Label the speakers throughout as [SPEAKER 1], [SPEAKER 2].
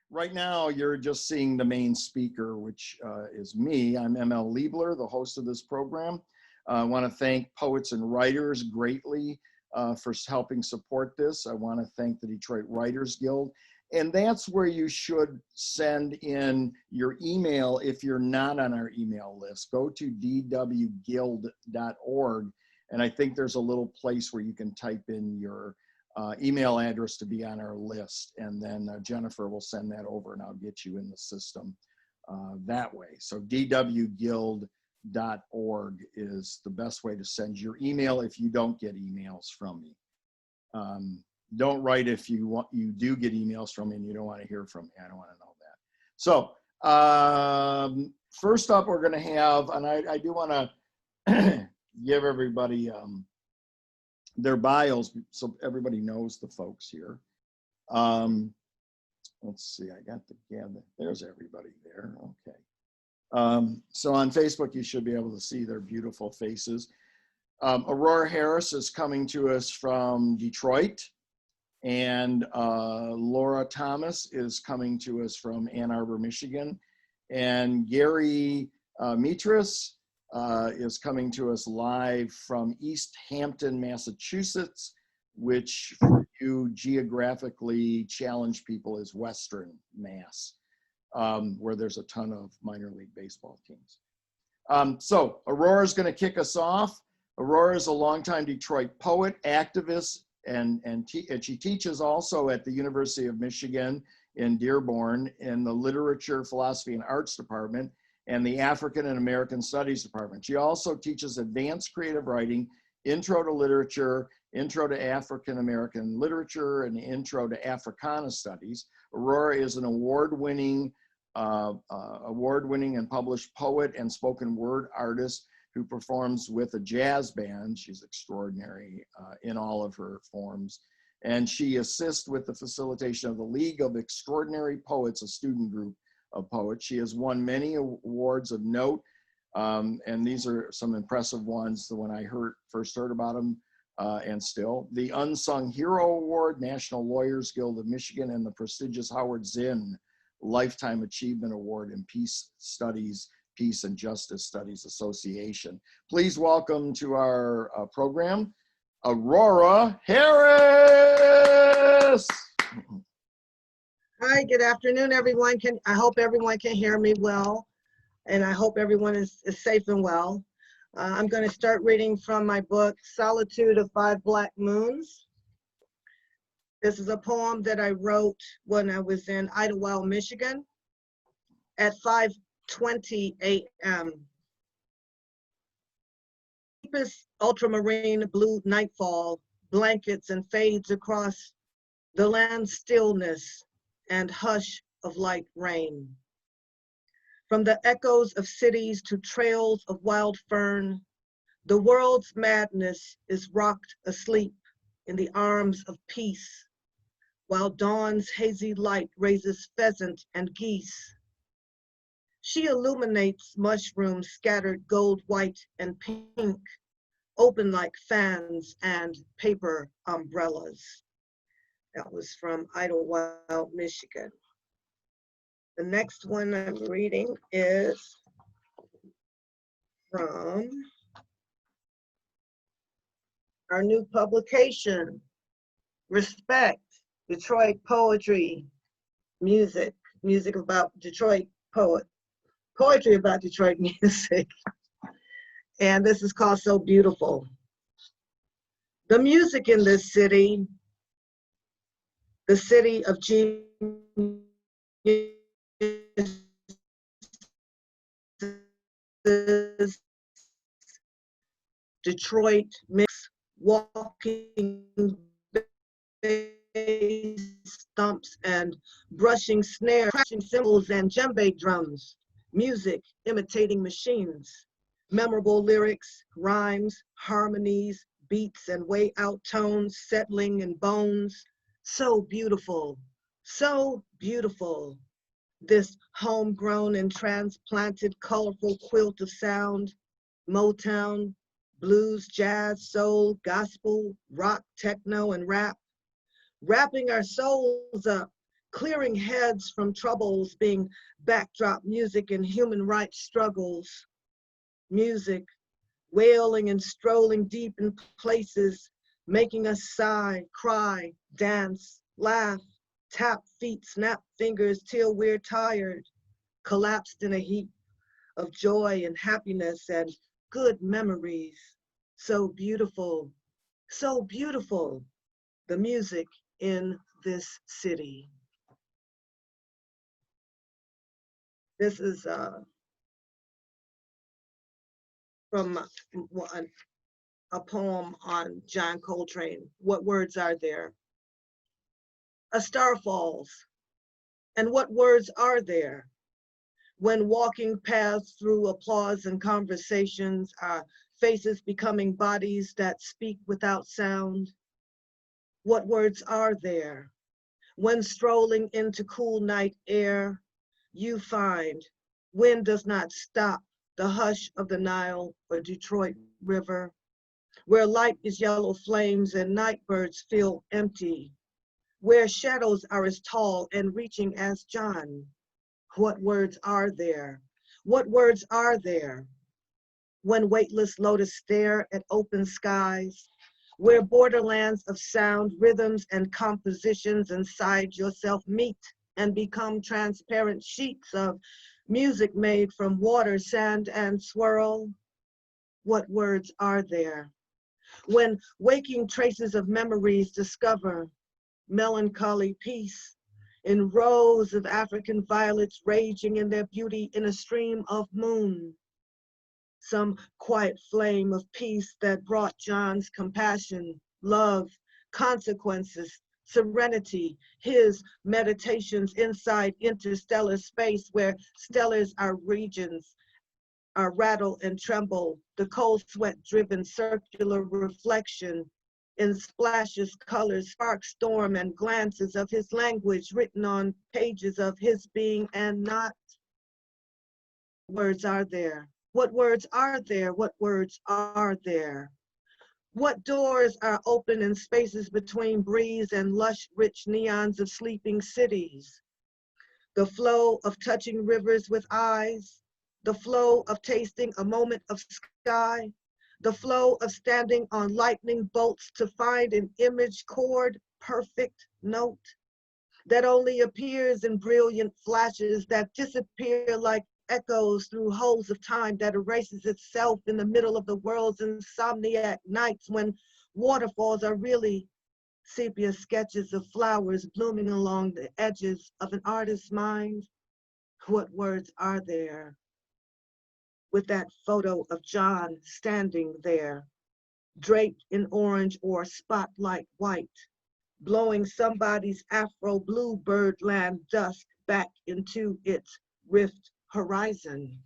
[SPEAKER 1] Right now, you're just seeing the main speaker, which is me. I'm ML Liebler, the host of this program. I want to thank poets and writers greatly for helping support this. I want to thank the Detroit Writers Guild. And that's where you should send in your email if you're not on our email list. Go to dwguild.org, and I think there's a little place where you can type in your email address to be on our list, and then Jennifer will send that over and I'll get you in the system that way. So dwguild.org is the best way to send your email if you don't get emails from me. Don't write if you do get emails from me and you don't want to hear from me. I don't want to know that. So first up, we're going to have, and I do want to give everybody their bios so everybody knows the folks here. Let's see, I got the, yeah, there's everybody there. Okay. So on Facebook, you should be able to see their beautiful faces. Aurora Harris is coming to us from Detroit, and Laura Thomas is coming to us from Ann Arbor, Michigan, and Gary Metras is coming to us live from East Hampton, Massachusetts, which for you geographically challenged people is Western Mass, where there's a ton of minor league baseball teams. So Aurora is going to kick us off. Aurora is a longtime Detroit poet, activist, and she teaches also at the University of Michigan in Dearborn in the Literature, Philosophy, and Arts Department and the African and American Studies Department. She also teaches advanced creative writing, intro to literature, intro to African American literature, and intro to Africana Studies. Aurora is an award-winning and published poet and spoken word artist who performs with a jazz band. She's extraordinary in all of her forms. And she assists with the facilitation of the League of Extraordinary Poets, a student group of poets. She has won many awards of note, and these are some impressive ones, the one I first heard about them, and still. The Unsung Hero Award, National Lawyers Guild of Michigan, and the prestigious Howard Zinn Lifetime Achievement Award in Peace Studies, Peace and Justice Studies Association. Please welcome to our program, Aurora Harris.
[SPEAKER 2] Hi, good afternoon, everyone. I hope everyone can hear me well, and I hope everyone is safe and well. I'm going to start reading from my book, Solitude of Five Black Moons. This is a poem that I wrote when I was in Idlewild, Michigan at 5:20 a.m. Deepest ultramarine blue nightfall blankets and fades across the land's stillness and hush of light rain. From the echoes of cities to trails of wild fern, the world's madness is rocked asleep in the arms of peace, while dawn's hazy light raises pheasant and geese. She illuminates mushrooms scattered gold, white, and pink, open like fans and paper umbrellas. That was from Idlewild, Michigan. The next one I'm reading is from our new publication, Respect, Detroit Poetry, Music about Detroit poetry about Detroit music. And this is called So Beautiful. The music in this city, the city of genius, Detroit mix, walking bass stumps and brushing snares, crashing cymbals and djembe drums, music imitating machines, memorable lyrics, rhymes, harmonies, beats and way out tones settling in bones. So beautiful, this homegrown and transplanted colorful quilt of sound, Motown, blues, jazz, soul, gospel, rock, techno, and rap, wrapping our souls up clearing heads from troubles, being backdrop music in human rights struggles, music, wailing and strolling deep in places, making us sigh, cry, dance, laugh, tap feet, snap fingers till we're tired, collapsed in a heap of joy and happiness and good memories. So beautiful, the music in this city. This is from a poem on John Coltrane. What words are there? A star falls, and what words are there? When walking paths through applause and conversations, our faces becoming bodies that speak without sound. What words are there? When strolling into cool night air, you find wind does not stop the hush of the Nile or Detroit River, where light is yellow flames and night birds feel empty, where shadows are as tall and reaching as John. What words are there? What words are there? When weightless lotus stare at open skies, where borderlands of sound, rhythms, and compositions inside yourself meet and become transparent sheets of music made from water, sand, and swirl. What words are there? When waking traces of memories discover melancholy peace in rows of African violets raging in their beauty in a stream of moon. Some quiet flame of peace that brought John's compassion, love, consequences, serenity, his meditations inside interstellar space where stellars are regions, are rattle and tremble, the cold sweat driven circular reflection in splashes, colors, sparks, storm, and glances of his language written on pages of his being and not. Words are there? What words are there? What words are there? What doors are open in spaces between breeze and lush, rich neons of sleeping cities? The flow of touching rivers with eyes, the flow of tasting a moment of sky, the flow of standing on lightning bolts to find an image chord, perfect note that only appears in brilliant flashes that disappear like echoes through holes of time that erases itself in the middle of the world's insomniac nights when waterfalls are really sepia sketches of flowers blooming along the edges of an artist's mind. What words are there? With that photo of John standing there, draped in orange or spotlight white, blowing somebody's Afro blue birdland dusk back into its rift horizon.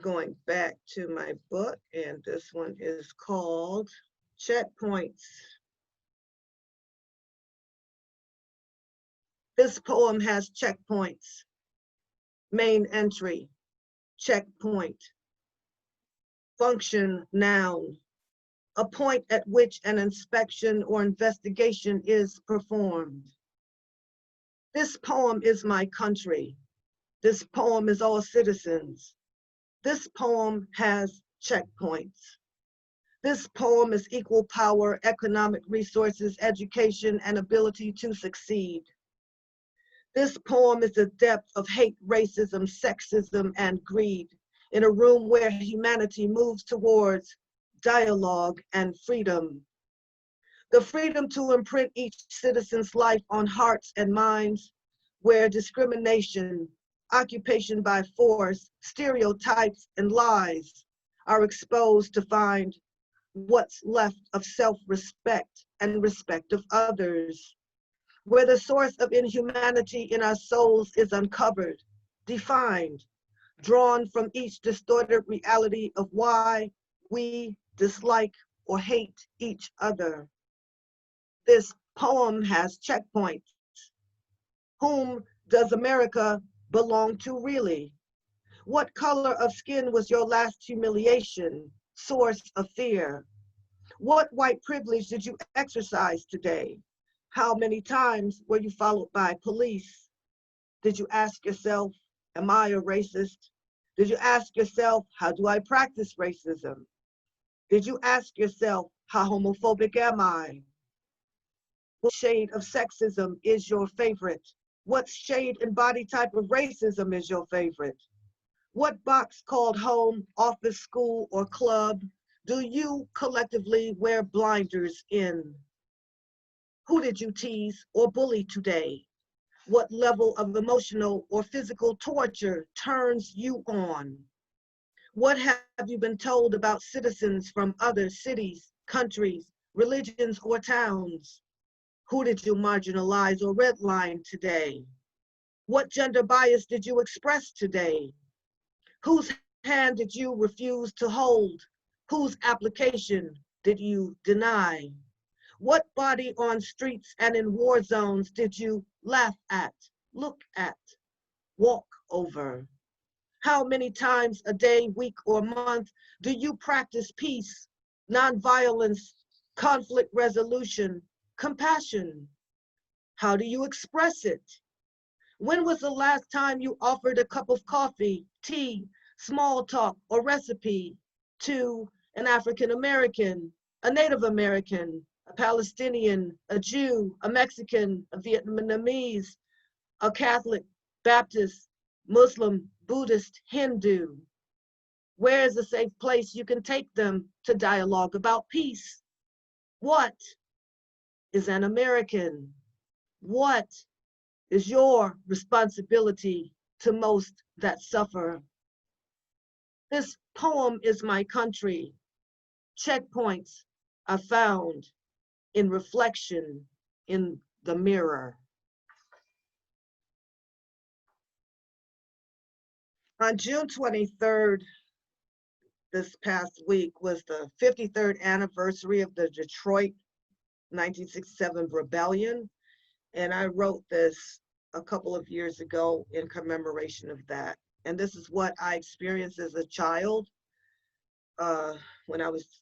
[SPEAKER 2] Going back to my book, and this one is called Checkpoints. This poem has checkpoints. Main entry, checkpoint. Function, noun. A point at which an inspection or investigation is performed. This poem is my country. This poem is all citizens. This poem has checkpoints. This poem is equal power, economic resources, education, and ability to succeed. This poem is the depth of hate, racism, sexism, and greed in a room where humanity moves towards dialogue and freedom. The freedom to imprint each citizen's life on hearts and minds, where discrimination, occupation by force, stereotypes, and lies are exposed to find what's left of self-respect and respect of others, where the source of inhumanity in our souls is uncovered, defined, drawn from each distorted reality of why we dislike or hate each other. This poem has checkpoints. Whom does America belong to really? What color of skin was your last humiliation, source of fear? What white privilege did you exercise today? How many times were you followed by police? Did you ask yourself, am I a racist? Did you ask yourself, how do I practice racism? Did you ask yourself, how homophobic am I? What shade of sexism is your favorite? What shade and body type of racism is your favorite? What box called home, office, school, or club do you collectively wear blinders in? Who did you tease or bully today? What level of emotional or physical torture turns you on? What have you been told about citizens from other cities, countries, religions, or towns? Who did you marginalize or redline today? What gender bias did you express today? Whose hand did you refuse to hold? Whose application did you deny? What body on streets and in war zones did you laugh at, look at, walk over? How many times a day, week, or month do you practice peace, nonviolence, conflict resolution, compassion? How do you express it? When was the last time you offered a cup of coffee, tea, small talk, or recipe to an African American, a Native American, a Palestinian, a Jew, a Mexican, a Vietnamese, a Catholic, Baptist, Muslim, Buddhist, Hindu? Where is a safe place you can take them to dialogue about peace? What is an American? What is your responsibility to most that suffer? This poem is my country. Checkpoints are found in reflection in the mirror. On June 23rd, this past week, was the 53rd anniversary of the Detroit 1967 rebellion. And I wrote this a couple of years ago in commemoration of that. And this is what I experienced as a child when I was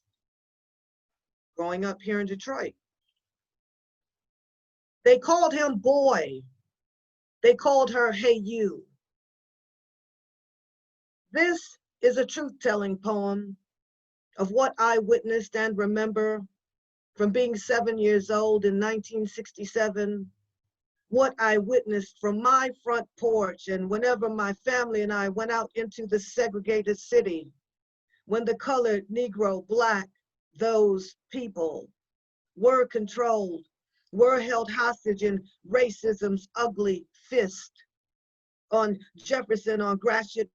[SPEAKER 2] growing up here in Detroit. They called him boy. They called her, hey you. This is a truth-telling poem of what I witnessed and remember from being 7 years old in 1967, what I witnessed from my front porch and whenever my family and I went out into the segregated city, when the colored, Negro, Black, those people were controlled, were held hostage in racism's ugly fist. On Jefferson, on Gratiot,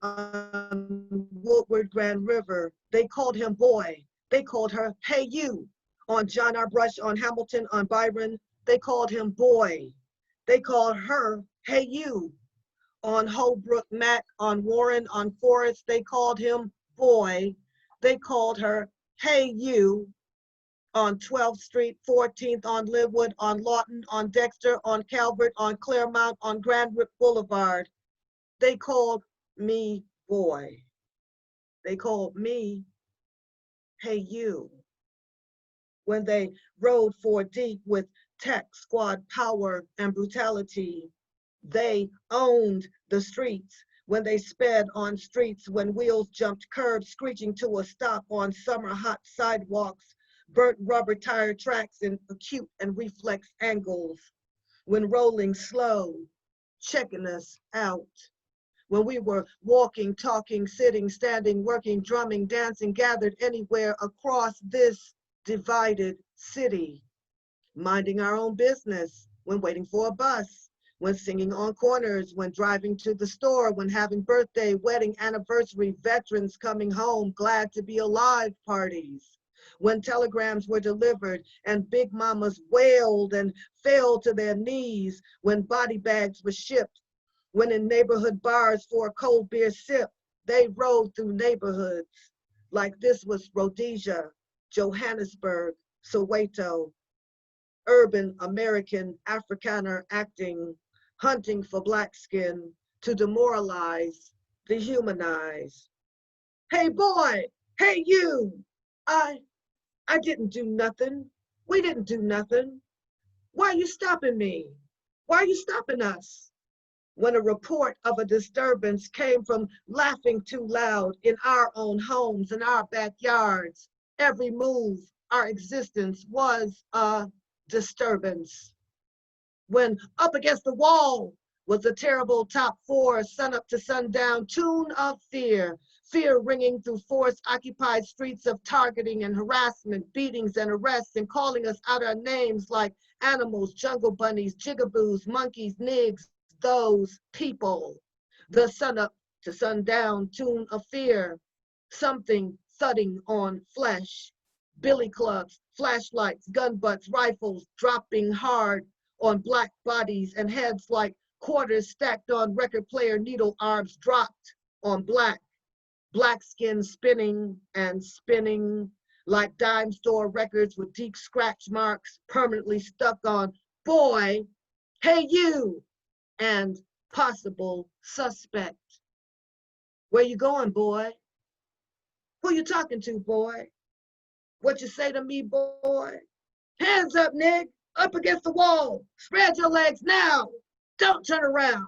[SPEAKER 2] on Woodward Grand River, they called him boy. They called her, hey you. On John R. Brush, on Hamilton, on Byron, they called him boy. They called her, hey you. On Holbrook, Mack, on Warren, on Forest, they called him boy. They called her, hey you. On 12th Street, 14th, on Linwood, on Lawton, on Dexter, on Calvert, on Claremont, on Grand Boulevard, they called me boy. They called me, hey you. When they rode 4 deep with tech squad power and brutality, they owned the streets. When they sped on streets, when wheels jumped curbs, screeching to a stop on summer hot sidewalks, burnt rubber tire tracks in acute and reflex angles, when rolling slow, checking us out. When we were walking, talking, sitting, standing, working, drumming, dancing, gathered anywhere across this divided city, minding our own business, when waiting for a bus, when singing on corners, when driving to the store, when having birthday, wedding, anniversary, veterans coming home, glad to be alive parties, when telegrams were delivered and big mamas wailed and fell to their knees, when body bags were shipped, when in neighborhood bars for a cold beer sip, they rode through neighborhoods like this was Rhodesia, Johannesburg, Soweto, urban American Afrikaner acting, hunting for black skin to demoralize, dehumanize. Hey boy, hey you, I I didn't do nothing. We didn't do nothing. Why are you stopping me? Why are you stopping us? When a report of a disturbance came from laughing too loud in our own homes, in our backyards, every move, our existence was a disturbance. When up against the wall was a terrible top four, sun up to sundown tune of fear, fear ringing through force-occupied streets of targeting and harassment, beatings and arrests, and calling us out our names like animals, jungle bunnies, jigaboos, monkeys, nigs, those people. The sun up to sundown tune of fear, something thudding on flesh, billy clubs, flashlights, gun butts, rifles dropping hard on black bodies and heads like quarters stacked on record player needle arms dropped on black skin spinning and spinning like dime store records with deep scratch marks permanently stuck on boy, hey you, and possible suspect. Where you going, boy? Who you talking to, boy? What you say to me, boy? Hands up, nig, up against the wall. Spread your legs now. Don't turn around.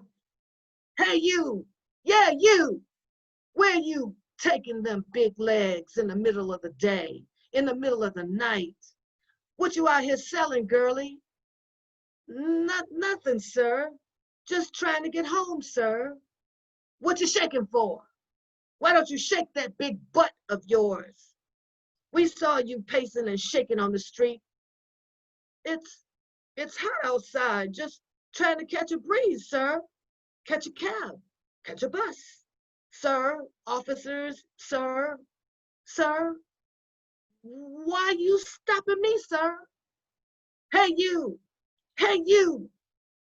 [SPEAKER 2] Hey, you, yeah, you. Where you taking them big legs in the middle of the day, in the middle of the night? What you out here selling, girlie? Nothing, sir. Just trying to get home, sir. What you shaking for? Why don't you shake that big butt of yours? We saw you pacing and shaking on the street. It's hot outside, just trying to catch a breeze, sir. Catch a cab, catch a bus. Sir, officers, sir, sir. Why you stopping me, sir? Hey, you,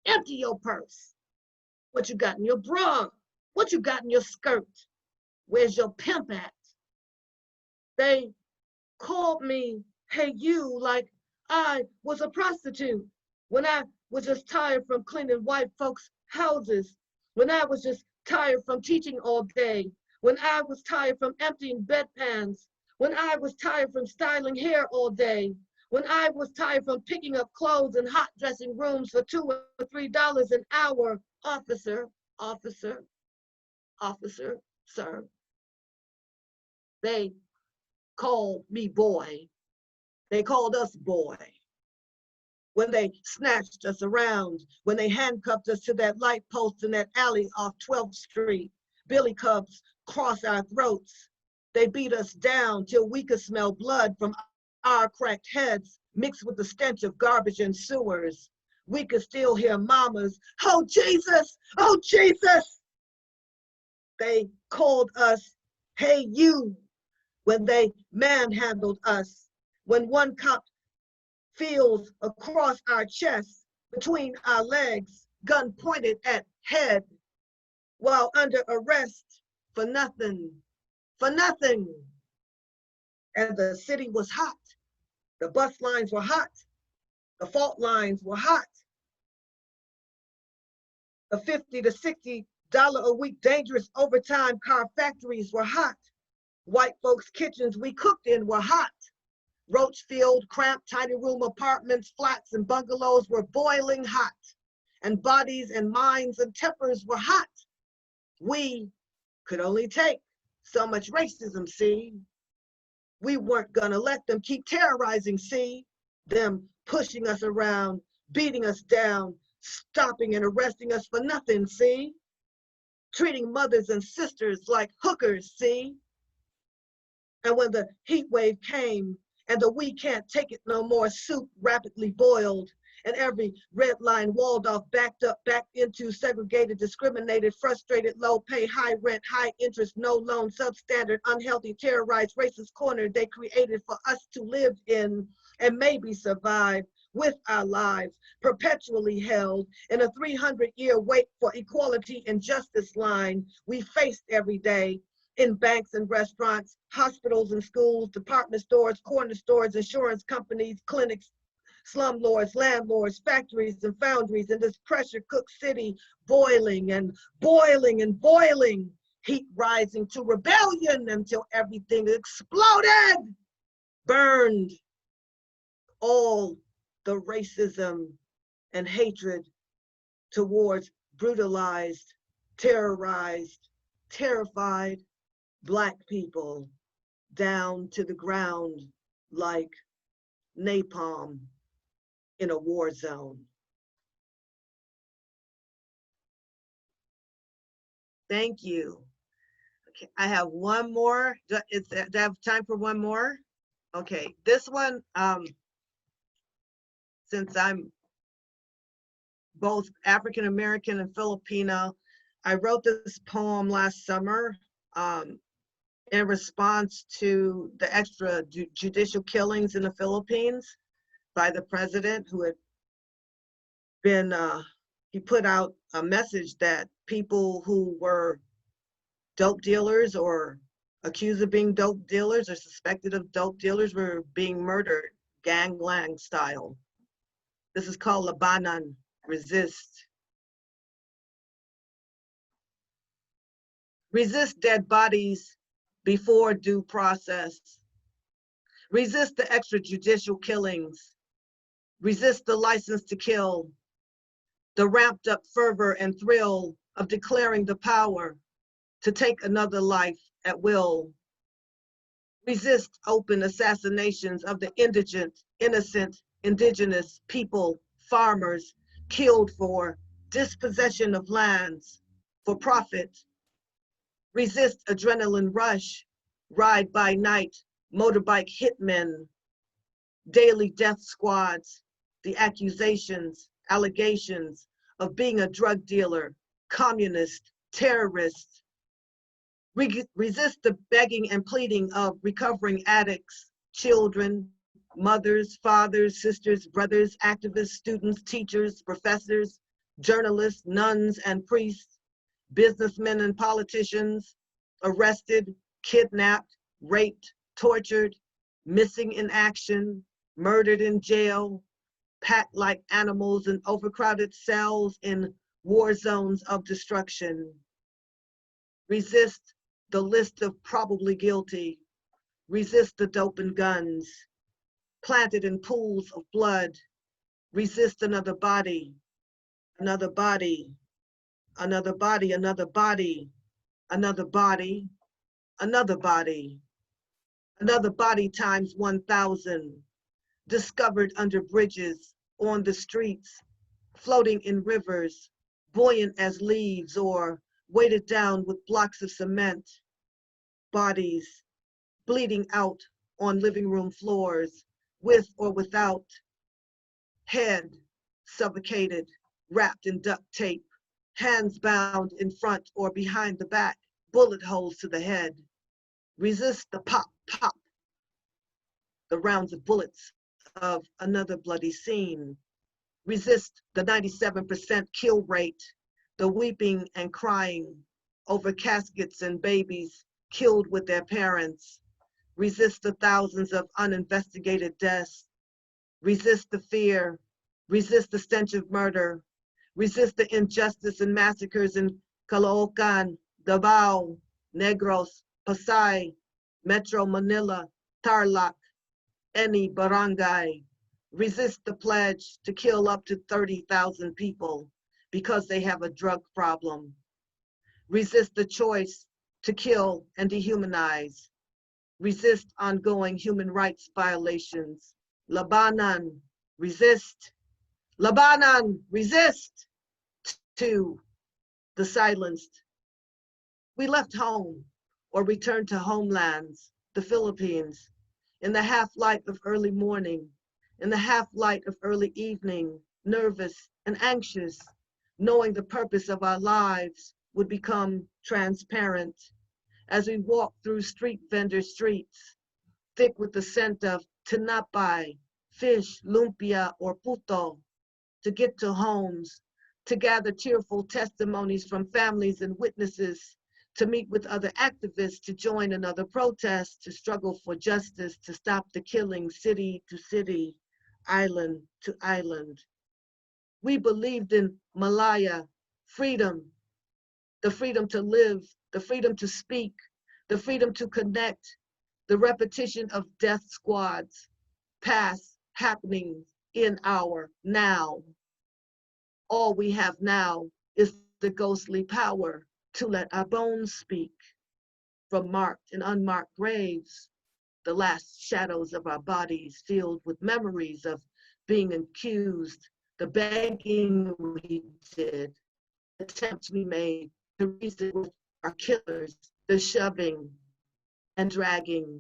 [SPEAKER 2] empty your purse. What you got in your bra? What you got in your skirt? Where's your pimp at? They called me, hey, you, like I was a prostitute when I was just tired from cleaning white folks' houses, when I was just tired from teaching all day, when I was tired from emptying bedpans, when I was tired from styling hair all day, when I was tired from picking up clothes in hot dressing rooms for $2 or $3 an hour. Officer, officer, officer, sir. They called me boy. They called us boy. When they snatched us around, when they handcuffed us to that light post in that alley off 12th Street, billy clubs cross our throats. They beat us down till we could smell blood from our cracked heads mixed with the stench of garbage and sewers. We could still hear mamas, oh Jesus, oh Jesus. They called us, hey you, when they manhandled us, when one cop feels across our chest, between our legs, gun pointed at head, while under arrest for nothing, for nothing. And the city was hot. The bus lines were hot. The fault lines were hot. The $50 to $60 a week dangerous overtime car factories were hot. White folks' kitchens we cooked in were hot. Roach-filled, cramped, tiny room apartments, flats, and bungalows were boiling hot. And bodies and minds and tempers were hot. We could only take so much racism, see? We weren't gonna let them keep terrorizing, see? Them pushing us around, beating us down, stopping and arresting us for nothing, see? Treating mothers and sisters like hookers, see? And when the heat wave came, and the we can't take it no more soup rapidly boiled, and every red line walled off, backed up, back into segregated, discriminated, frustrated, low pay, high rent, high interest, no loan, substandard, unhealthy, terrorized, racist corner they created for us to live in and maybe survive with our lives, perpetually held in a 300-year wait for equality and justice line we faced every day. In banks and restaurants, hospitals and schools, department stores, corner stores, insurance companies, clinics, slumlords, landlords, factories and foundries in this pressure-cooked city, boiling and boiling and boiling, heat rising to rebellion until everything exploded, burned all the racism and hatred towards brutalized, terrorized, terrified Black people down to the ground like napalm in a war zone. Thank you. Okay, I have one more. Do I have time for one more? Okay, this one, since I'm both African American and Filipino, I wrote this poem last summer in response to the extrajudicial killings in the Philippines by the president, who had been, he put out a message that people who were dope dealers or accused of being dope dealers or suspected of dope dealers were being murdered, gangland style. This is called Labanan, resist. Resist dead bodies before due process. Resist the extrajudicial killings. Resist the license to kill. The ramped up fervor and thrill of declaring the power to take another life at will. Resist open assassinations of the indigent, innocent, indigenous people, farmers, killed for dispossession of lands, for profit. Resist adrenaline rush, ride by night, motorbike hitmen, daily death squads, the accusations, allegations of being a drug dealer, communist, terrorist. Resist the begging and pleading of recovering addicts, children, mothers, fathers, sisters, brothers, activists, students, teachers, professors, journalists, nuns and priests, businessmen and politicians, arrested, kidnapped, raped, tortured, missing in action, murdered in jail, packed like animals in overcrowded cells in war zones of destruction. Resist the list of probably guilty. Resist the dope and guns, planted in pools of blood. Resist another body, another body, another body, another body, another body, another body, another body times 1,000, discovered under bridges, on the streets, floating in rivers, buoyant as leaves or weighted down with blocks of cement, bodies bleeding out on living room floors, with or without, head suffocated, wrapped in duct tape, hands bound in front or behind the back, bullet holes to the head. Resist the pop, pop, the rounds of bullets of another bloody scene. Resist the 97% kill rate, the weeping and crying over caskets and babies killed with their parents. Resist the thousands of uninvestigated deaths. Resist the fear. Resist the stench of murder. Resist the injustice and massacres in Caloocan, Davao, Negros, Pasay, Metro Manila, Tarlac, any barangay. Resist the pledge to kill up to 30,000 people because they have a drug problem. Resist the choice to kill and dehumanize. Resist ongoing human rights violations. Labanan, resist. Labanan, resist. To the silenced. We left home or returned to homelands, the Philippines, in the half-light of early morning, in the half-light of early evening, nervous and anxious, knowing the purpose of our lives would become transparent as we walk through street vendor streets, thick with the scent of tinapay, fish, lumpia, or puto, to get to homes, to gather tearful testimonies from families and witnesses, to meet with other activists, to join another protest, to struggle for justice, to stop the killing city to city, island to island. We believed in Malaya, freedom, the freedom to live, the freedom to speak, the freedom to connect, the repetition of death squads, pass, happening in our now. All we have now is the ghostly power to let our bones speak from marked and unmarked graves, the last shadows of our bodies filled with memories of being accused, the begging we did, the attempts we made to reason with our killers, the shoving and dragging,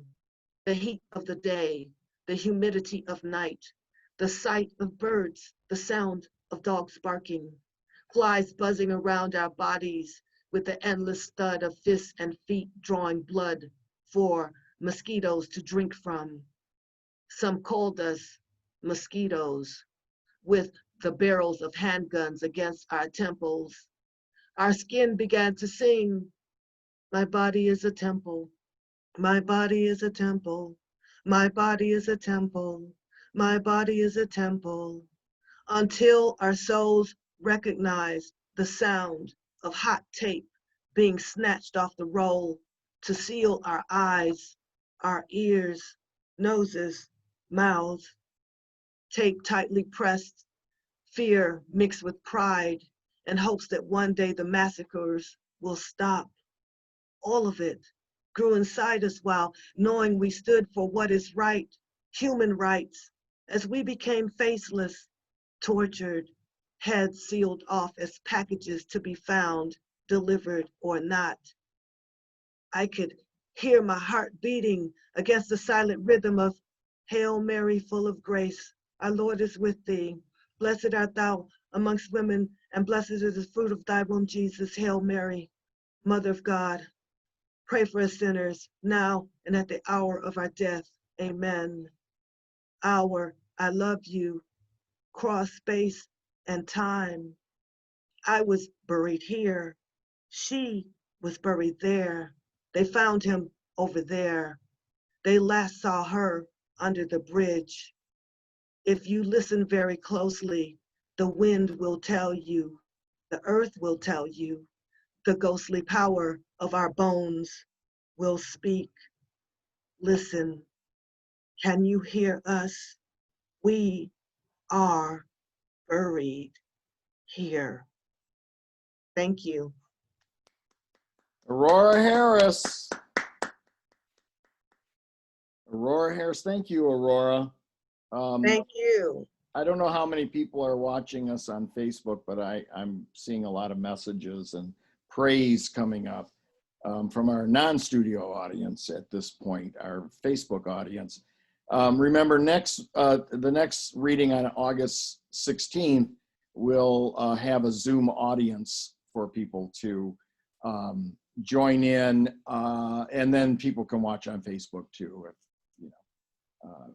[SPEAKER 2] the heat of the day, the humidity of night, the sight of birds, the sound of dogs barking, flies buzzing around our bodies with the endless thud of fists and feet drawing blood for mosquitoes to drink from. Some called us mosquitoes with the barrels of handguns against our temples. Our skin began to sing, my body is a temple, my body is a temple, my body is a temple, my body is a temple, until our souls recognized the sound of hot tape being snatched off the roll to seal our eyes, our ears, noses, mouths, tape tightly pressed, fear mixed with pride, and hopes that one day the massacres will stop. All of it grew inside us while knowing we stood for what is right, human rights, as we became faceless, tortured, heads sealed off as packages to be found, delivered or not. I could hear my heart beating against the silent rhythm of Hail Mary, full of grace, our Lord is with thee. Blessed art thou amongst women, and blessed is the fruit of thy womb, Jesus. Hail Mary, Mother of God, pray for us sinners, now and at the hour of our death. Amen. Our I love you, cross space and time. I was buried here. She was buried there. They found him over there. They last saw her under the bridge. If you listen very closely, the wind will tell you, the earth will tell you, the ghostly power of our bones will speak. Listen, can you hear us? We are buried here. Thank you.
[SPEAKER 1] Aurora Harris. Aurora Harris, thank you, Aurora.
[SPEAKER 2] Thank you.
[SPEAKER 1] I don't know how many people are watching us on Facebook, but I'm seeing a lot of messages and praise coming up from our non-studio audience at this point, our Facebook audience. Remember, the next reading on August 16th, we'll have a Zoom audience for people to join in, and then people can watch on Facebook too. If, you know,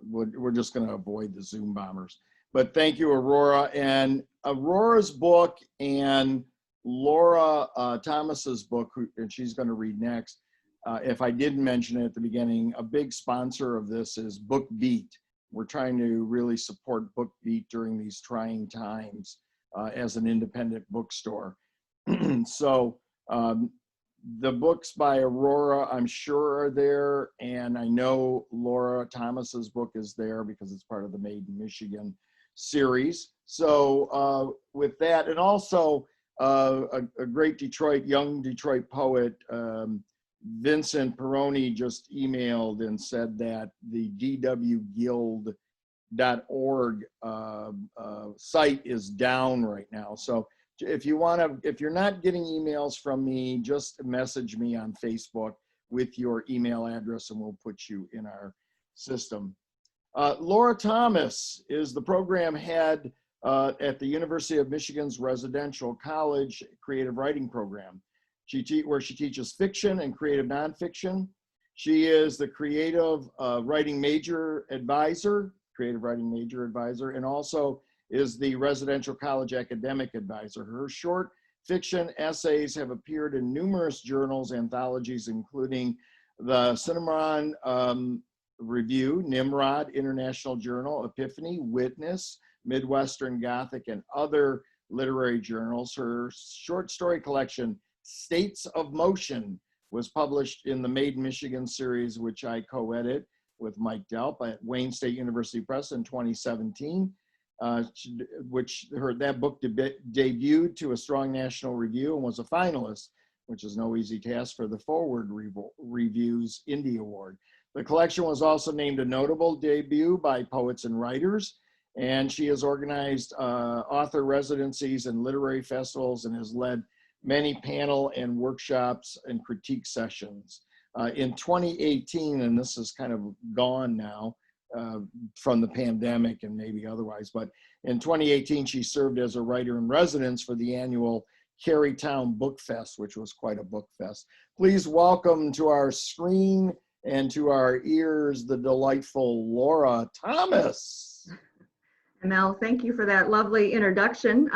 [SPEAKER 1] we're just going to avoid the Zoom bombers. But thank you, Aurora. And Aurora's book and Laura Thomas's book, and she's going to read next. If I didn't mention it at the beginning, a big sponsor of this is BookBeat. We're trying to really support BookBeat during these trying times as an independent bookstore. So the books by Aurora, I'm sure are there, and I know Laura Thomas's book is there because it's part of the Made in Michigan series. So with that, and also a great young Detroit poet, Vincent Peroni, just emailed and said that the dwguild.org site is down right now. So if you're not getting emails from me, just message me on Facebook with your email address and we'll put you in our system. Laura Thomas is the program head at the University of Michigan's Residential College Creative Writing Program, where she teaches fiction and creative nonfiction. She is the creative writing major advisor, and also is the residential college academic advisor. Her short fiction essays have appeared in numerous journals, anthologies, including the Cinnamon Review, Nimrod, International Journal, Epiphany, Witness, Midwestern Gothic, and other literary journals. Her short story collection, States of Motion, was published in the Made in Michigan series, which I co-edit. with Mike Delp at Wayne State University Press in 2017, that book debuted to a strong national review and was a finalist, which is no easy task, for the Forward Review's Indie Award. The collection was also named a notable debut by Poets and Writers, and she has organized author residencies and literary festivals and has led many panel and workshops and critique sessions. In 2018, and this is kind of gone now from the pandemic and maybe otherwise, but in 2018, she served as a writer in residence for the annual Carytown Book Fest, which was quite a book fest. Please welcome to our screen and to our ears the delightful Laura Thomas.
[SPEAKER 3] Mel, thank you for that lovely introduction.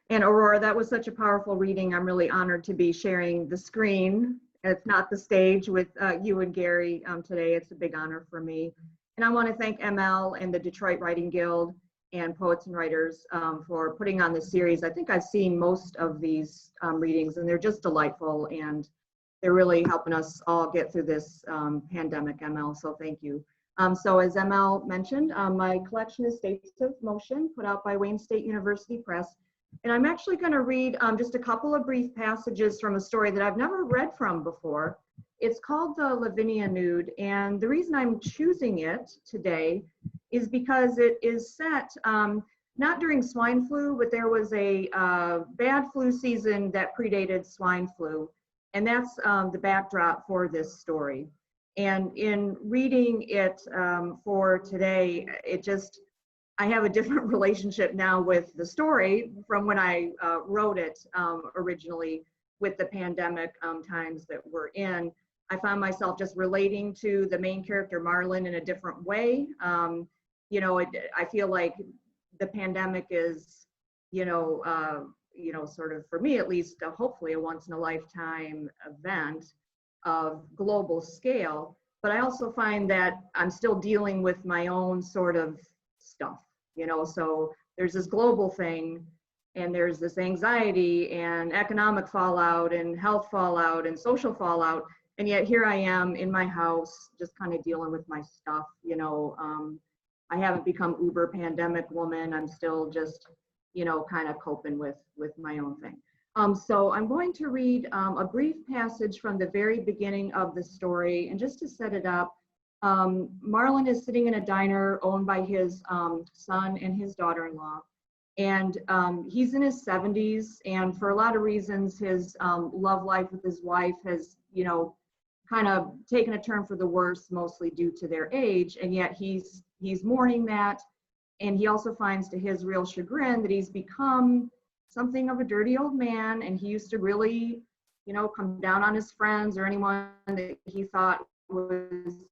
[SPEAKER 3] And Aurora, that was such a powerful reading. I'm really honored to be sharing the screen. It's not the stage with you and Gary today. It's a big honor for me. And I want to thank ML and the Detroit Writing Guild and Poets and Writers for putting on this series. I think I've seen most of these readings, and they're just delightful, and they're really helping us all get through this pandemic, ML, so thank you. So as ML mentioned, my collection is States of Motion, put out by Wayne State University Press. And I'm actually going to read just a couple of brief passages from a story that I've never read from before. It's called The Lavinia Nude, and the reason I'm choosing it today is because it is set not during swine flu, but there was a bad flu season that predated swine flu, and that's the backdrop for this story. And in reading it for today, I have a different relationship now with the story from when I wrote it originally with the pandemic times that we're in. I found myself just relating to the main character, Marlon, in a different way. You know, I feel like the pandemic is, sort of, for me at least, hopefully a once in a lifetime event of global scale. But I also find that I'm still dealing with my own sort of stuff, so there's this global thing, and there's this anxiety and economic fallout and health fallout and social fallout. And yet here I am in my house, just kind of dealing with my stuff, I haven't become uber pandemic woman. I'm still just, kind of coping with my own thing. So I'm going to read a brief passage from the very beginning of the story. And just to set it up, Marlon is sitting in a diner owned by his son and his daughter-in-law. And he's in his 70s. And for a lot of reasons, his love life with his wife has, kind of taken a turn for the worse, mostly due to their age. And yet he's mourning that. And he also finds, to his real chagrin, that he's become something of a dirty old man. And he used to really, come down on his friends or anyone that he thought was,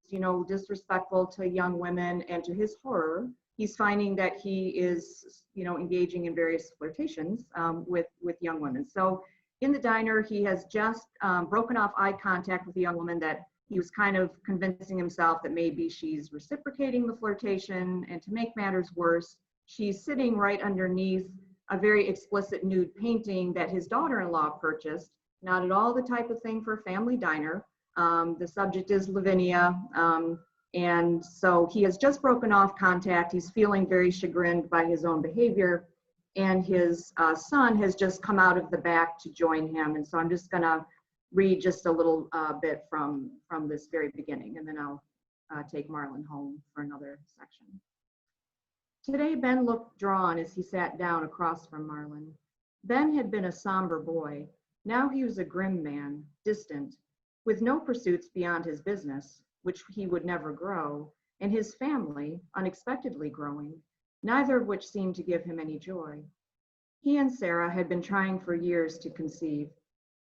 [SPEAKER 3] disrespectful to young women. And to his horror, he's finding that he is, engaging in various flirtations with young women. So in the diner, he has just broken off eye contact with the young woman that he was kind of convincing himself that maybe she's reciprocating the flirtation. And to make matters worse, she's sitting right underneath a very explicit nude painting that his daughter-in-law purchased. Not at all the type of thing for a family diner. The subject is Lavinia. And so he has just broken off contact. He's feeling very chagrined by his own behavior. And his son has just come out of the back to join him. And so I'm just gonna read just a little bit from this very beginning, and then I'll take Marlon home for another section. Today, Ben looked drawn as he sat down across from Marlon. Ben had been a somber boy. Now he was a grim man, distant, with no pursuits beyond his business, which he would never grow, and his family, unexpectedly growing, neither of which seemed to give him any joy. He and Sarah had been trying for years to conceive.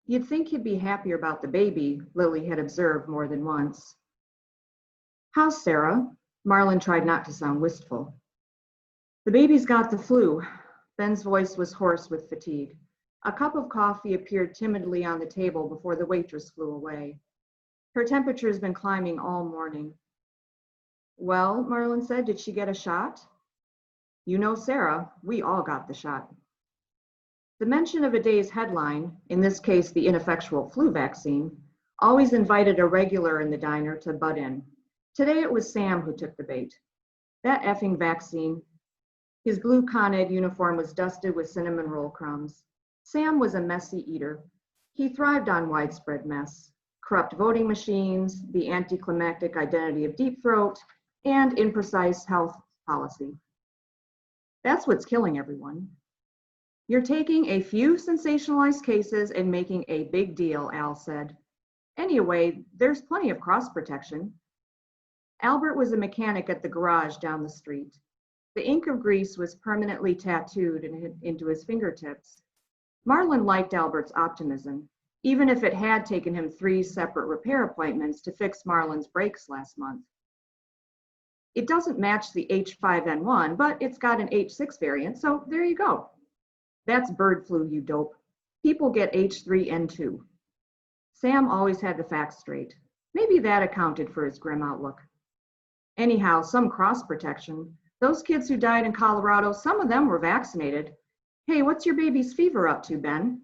[SPEAKER 3] You'd think he'd be happier about the baby, Lily had observed more than once. How's Sarah? Marlon tried not to sound wistful. The baby's got the flu. Ben's voice was hoarse with fatigue. A cup of coffee appeared timidly on the table before the waitress flew away. Her temperature has been climbing all morning. Well, Marlon said, did she get a shot? You know Sarah, we all got the shot. The mention of a day's headline, in this case the ineffectual flu vaccine, always invited a regular in the diner to butt in. Today it was Sam who took the bait. That effing vaccine. His blue Con Ed uniform was dusted with cinnamon roll crumbs. Sam was a messy eater. He thrived on widespread mess, corrupt voting machines, the anticlimactic identity of deep throat, and imprecise health policy. That's what's killing everyone. You're taking a few sensationalized cases and making a big deal, Al said. Anyway, there's plenty of cross protection. Albert was a mechanic at the garage down the street. The ink of grease was permanently tattooed into his fingertips. Marlon liked Albert's optimism, even if it had taken him 3 separate repair appointments to fix Marlon's brakes last month. It doesn't match the H5N1, but it's got an H6 variant, so there you go. That's bird flu, you dope. People get H3N2. Sam always had the facts straight. Maybe that accounted for his grim outlook. Anyhow, some cross protection. Those kids who died in Colorado, some of them were vaccinated. Hey, what's your baby's fever up to, Ben?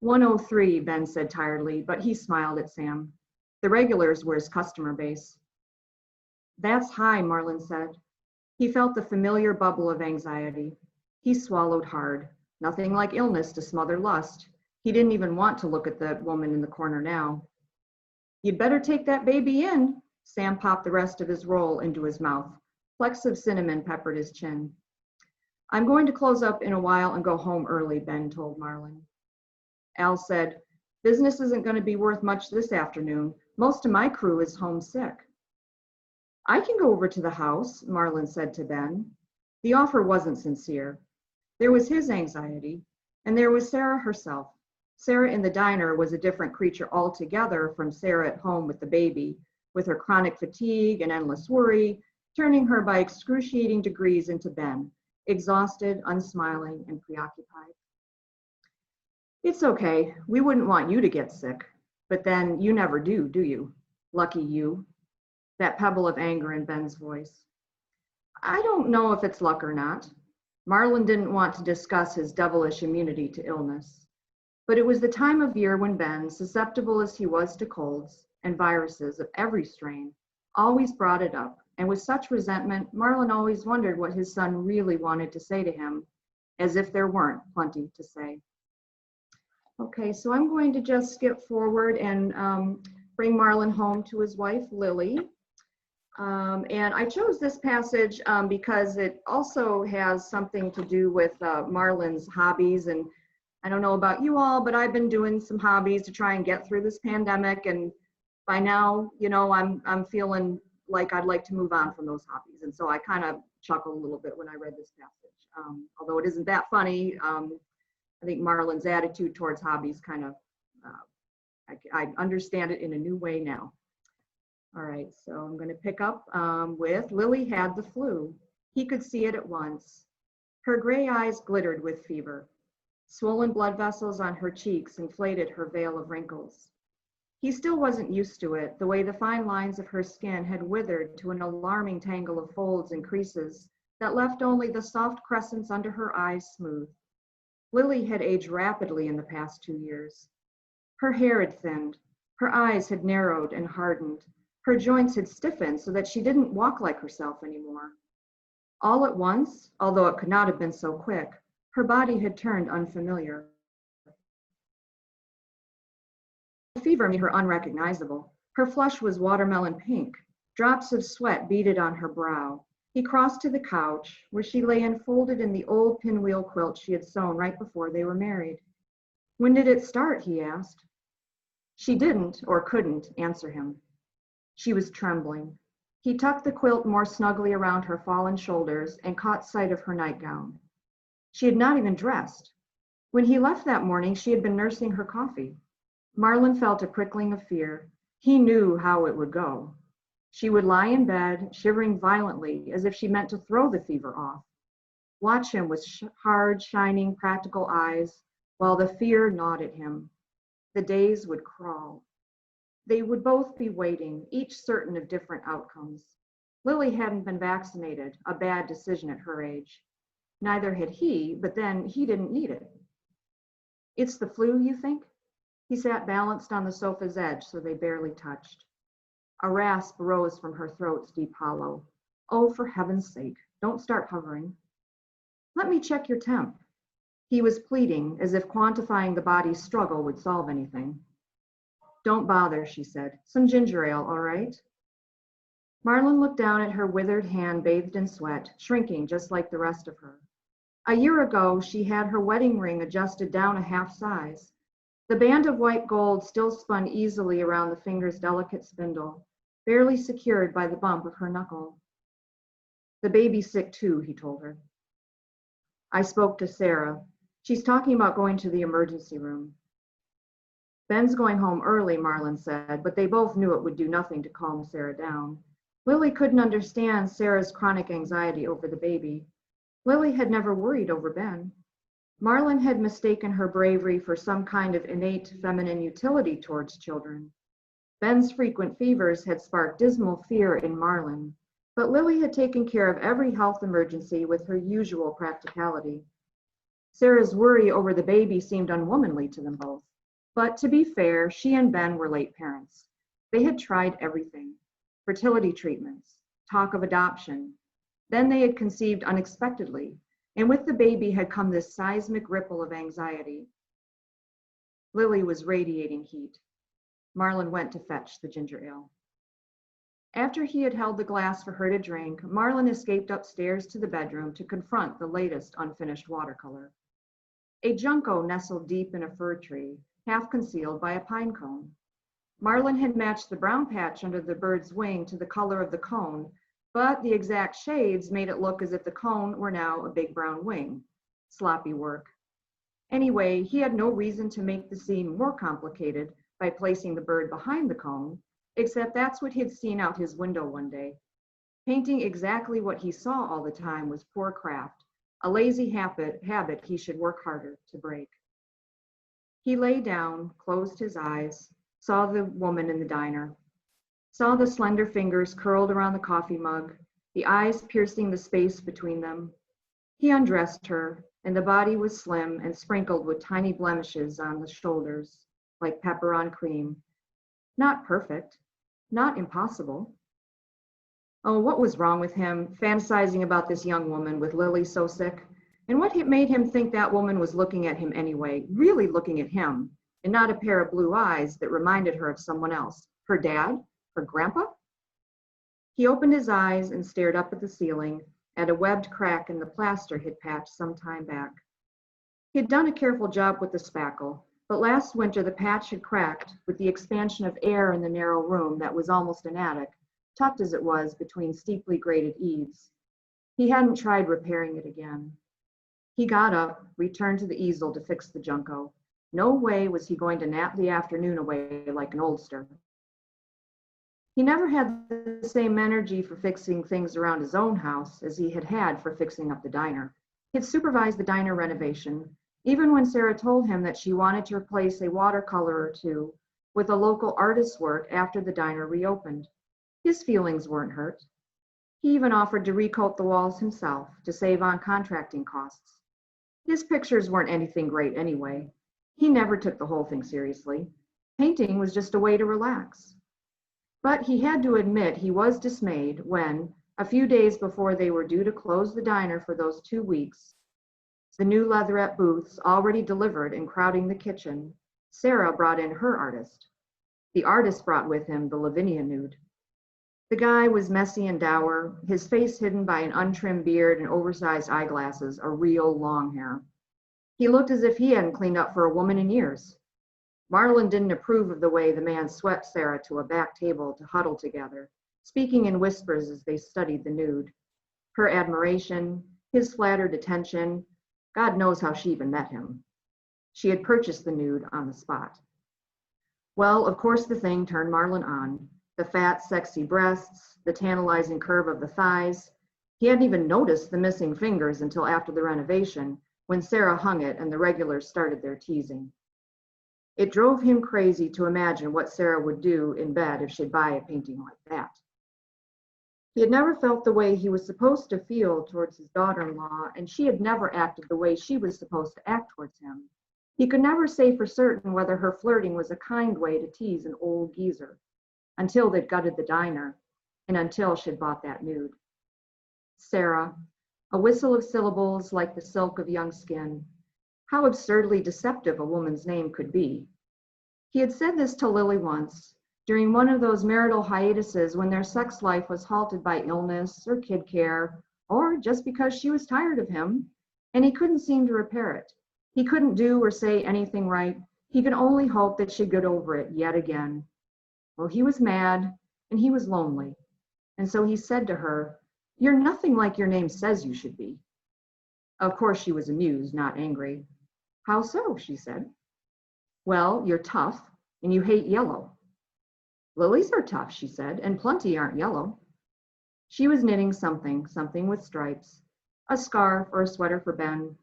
[SPEAKER 3] 103, Ben said tiredly, but he smiled at Sam. The regulars were his customer base. That's high, Marlon said. He felt the familiar bubble of anxiety. He swallowed hard. Nothing like illness to smother lust. He didn't even want to look at the woman in the corner now. You'd better take that baby in. Sam popped the rest of his roll into his mouth. Flecks of cinnamon peppered his chin. I'm going to close up in a while and go home early, Ben told Marlon. Al said, business isn't going to be worth much this afternoon. Most of my crew is homesick. I can go over to the house, Marlon said to Ben. The offer wasn't sincere. There was his anxiety, and there was Sarah herself. Sarah in the diner was a different creature altogether from Sarah at home with the baby, with her chronic fatigue and endless worry, turning her by excruciating degrees into Ben, exhausted, unsmiling, and preoccupied. It's okay. We wouldn't want you to get sick. But then you never do you? Lucky you. That pebble of anger in Ben's voice. I don't know if it's luck or not. Marlon didn't want to discuss his devilish immunity to illness. But it was the time of year when Ben, susceptible as he was to colds and viruses of every strain, always brought it up. And with such resentment, Marlon always wondered what his son really wanted to say to him, as if there weren't plenty to say. Okay, so I'm going to just skip forward and bring Marlon home to his wife, Lily. And I chose this passage because it also has something to do with Marlon's hobbies. And I don't know about you all, but I've been doing some hobbies to try and get through this pandemic. And by now, you know, I'm feeling like I'd like to move on from those hobbies. And so I kind of chuckled a little bit when I read this passage. Although it isn't that funny, I think Marlon's attitude towards hobbies kind of, I understand it in a new way now. All right, so I'm going to pick up with Lily had the flu. He could see it at once. Her gray eyes glittered with fever. Swollen blood vessels on her cheeks inflated her veil of wrinkles. He still wasn't used to it, the way the fine lines of her skin had withered to an alarming tangle of folds and creases that left only the soft crescents under her eyes smooth. Lily had aged rapidly in the past 2 years. Her hair had thinned, her eyes had narrowed and hardened, her joints had stiffened so that she didn't walk like herself anymore. All at once, although it could not have been so quick, her body had turned unfamiliar. Fever made her unrecognizable. Her flush was watermelon pink. Drops of sweat beaded on her brow. He crossed to the couch, where she lay enfolded in the old pinwheel quilt she had sewn right before they were married. When did it start? He asked. She didn't, or couldn't, answer him. She was trembling. He tucked the quilt more snugly around her fallen shoulders and caught sight of her nightgown. She had not even dressed. When he left that morning, she had been nursing her coffee. Marlon felt a prickling of fear. He knew how it would go. She would lie in bed, shivering violently, as if she meant to throw the fever off. Watch him with hard, shining, practical eyes, while the fear gnawed at him. The days would crawl. They would both be waiting, each certain of different outcomes. Lily hadn't been vaccinated, a bad decision at her age. Neither had he, but then he didn't need it. It's the flu, you think? He sat balanced on the sofa's edge so they barely touched. A rasp rose from her throat's deep hollow. Oh, for heaven's sake, don't start hovering. Let me check your temp. He was pleading, as if quantifying the body's struggle would solve anything. Don't bother, she said. Some ginger ale, all right? Marlon looked down at her withered hand bathed in sweat, shrinking just like the rest of her. A year ago, she had her wedding ring adjusted down a half size. The band of white gold still spun easily around the finger's delicate spindle, barely secured by the bump of her knuckle. The baby's sick too, he told her. I spoke to Sarah. She's talking about going to the emergency room. Ben's going home early, Marlon said, but they both knew it would do nothing to calm Sarah down. Lily couldn't understand Sarah's chronic anxiety over the baby. Lily had never worried over Ben. Marlon had mistaken her bravery for some kind of innate feminine utility towards children. Ben's frequent fevers had sparked dismal fear in Marlon, but Lily had taken care of every health emergency with her usual practicality. Sarah's worry over the baby seemed unwomanly to them both. But to be fair, she and Ben were late parents. They had tried everything: fertility treatments, talk of adoption. Then they had conceived unexpectedly, and with the baby had come this seismic ripple of anxiety. Lily was radiating heat. Marlon went to fetch the ginger ale. After he had held the glass for her to drink, Marlon escaped upstairs to the bedroom to confront the latest unfinished watercolor. A junco nestled deep in a fir tree, half concealed by a pine cone. Marlon had matched the brown patch under the bird's wing to the color of the cone, but the exact shades made it look as if the cone were now a big brown wing. Sloppy work. Anyway, he had no reason to make the scene more complicated by placing the bird behind the cone, except that's what he'd seen out his window one day. Painting exactly what he saw all the time was poor craft, a lazy habit he should work harder to break. He lay down, closed his eyes, saw the woman in the diner, saw the slender fingers curled around the coffee mug, the eyes piercing the space between them. He undressed her, and the body was slim and sprinkled with tiny blemishes on the shoulders, like pepper on cream. Not perfect, not impossible. Oh, what was wrong with him, fantasizing about this young woman with Lily so sick? And what made him think that woman was looking at him anyway, really looking at him, and not a pair of blue eyes that reminded her of someone else? Her dad? Her grandpa? He opened his eyes and stared up at the ceiling, at a webbed crack in the plaster he'd patched some time back. He'd done a careful job with the spackle, but last winter the patch had cracked with the expansion of air in the narrow room that was almost an attic, tucked as it was between steeply graded eaves. He hadn't tried repairing it again. He got up, returned to the easel to fix the junco. No way was he going to nap the afternoon away like an oldster. He never had the same energy for fixing things around his own house as he had had for fixing up the diner. He'd supervised the diner renovation, even when Sarah told him that she wanted to replace a watercolor or two with a local artist's work after the diner reopened. His feelings weren't hurt. He even offered to recoat the walls himself to save on contracting costs. His pictures weren't anything great anyway. He never took the whole thing seriously. Painting was just a way to relax. But he had to admit he was dismayed when, a few days before they were due to close the diner for those 2 weeks, the new leatherette booths already delivered and crowding the kitchen, Sarah brought in her artist. The artist brought with him the Lavinia nude. The guy was messy and dour, his face hidden by an untrimmed beard and oversized eyeglasses, a real long hair. He looked as if he hadn't cleaned up for a woman in years. Marlon didn't approve of the way the man swept Sarah to a back table to huddle together, speaking in whispers as they studied the nude. Her admiration, his flattered attention, God knows how she even met him. She had purchased the nude on the spot. Well, of course the thing turned Marlon on. The fat, sexy breasts, the tantalizing curve of the thighs. He hadn't even noticed the missing fingers until after the renovation, when Sarah hung it and the regulars started their teasing. It drove him crazy to imagine what Sarah would do in bed if she'd buy a painting like that. He had never felt the way he was supposed to feel towards his daughter-in-law, and she had never acted the way she was supposed to act towards him. He could never say for certain whether her flirting was a kind way to tease an old geezer. until they'd gutted the diner, and until she'd bought that nude. Sarah, a whistle of syllables like the silk of young skin. How absurdly deceptive a woman's name could be. He had said this to Lily once, during one of those marital hiatuses when their sex life was halted by illness or kid care, or just because she was tired of him, and he couldn't seem to repair it. He couldn't do or say anything right. He could only hope that she'd get over it yet again. Well, he was mad, and he was lonely. And so he said to her, "You're nothing like your name says you should be." Of course, she was amused, not angry. "How so?" she said. "Well, you're tough, and you hate yellow." "Lilies are tough," she said, "and plenty aren't yellow." She was knitting something with stripes, a scarf or a sweater for Ben.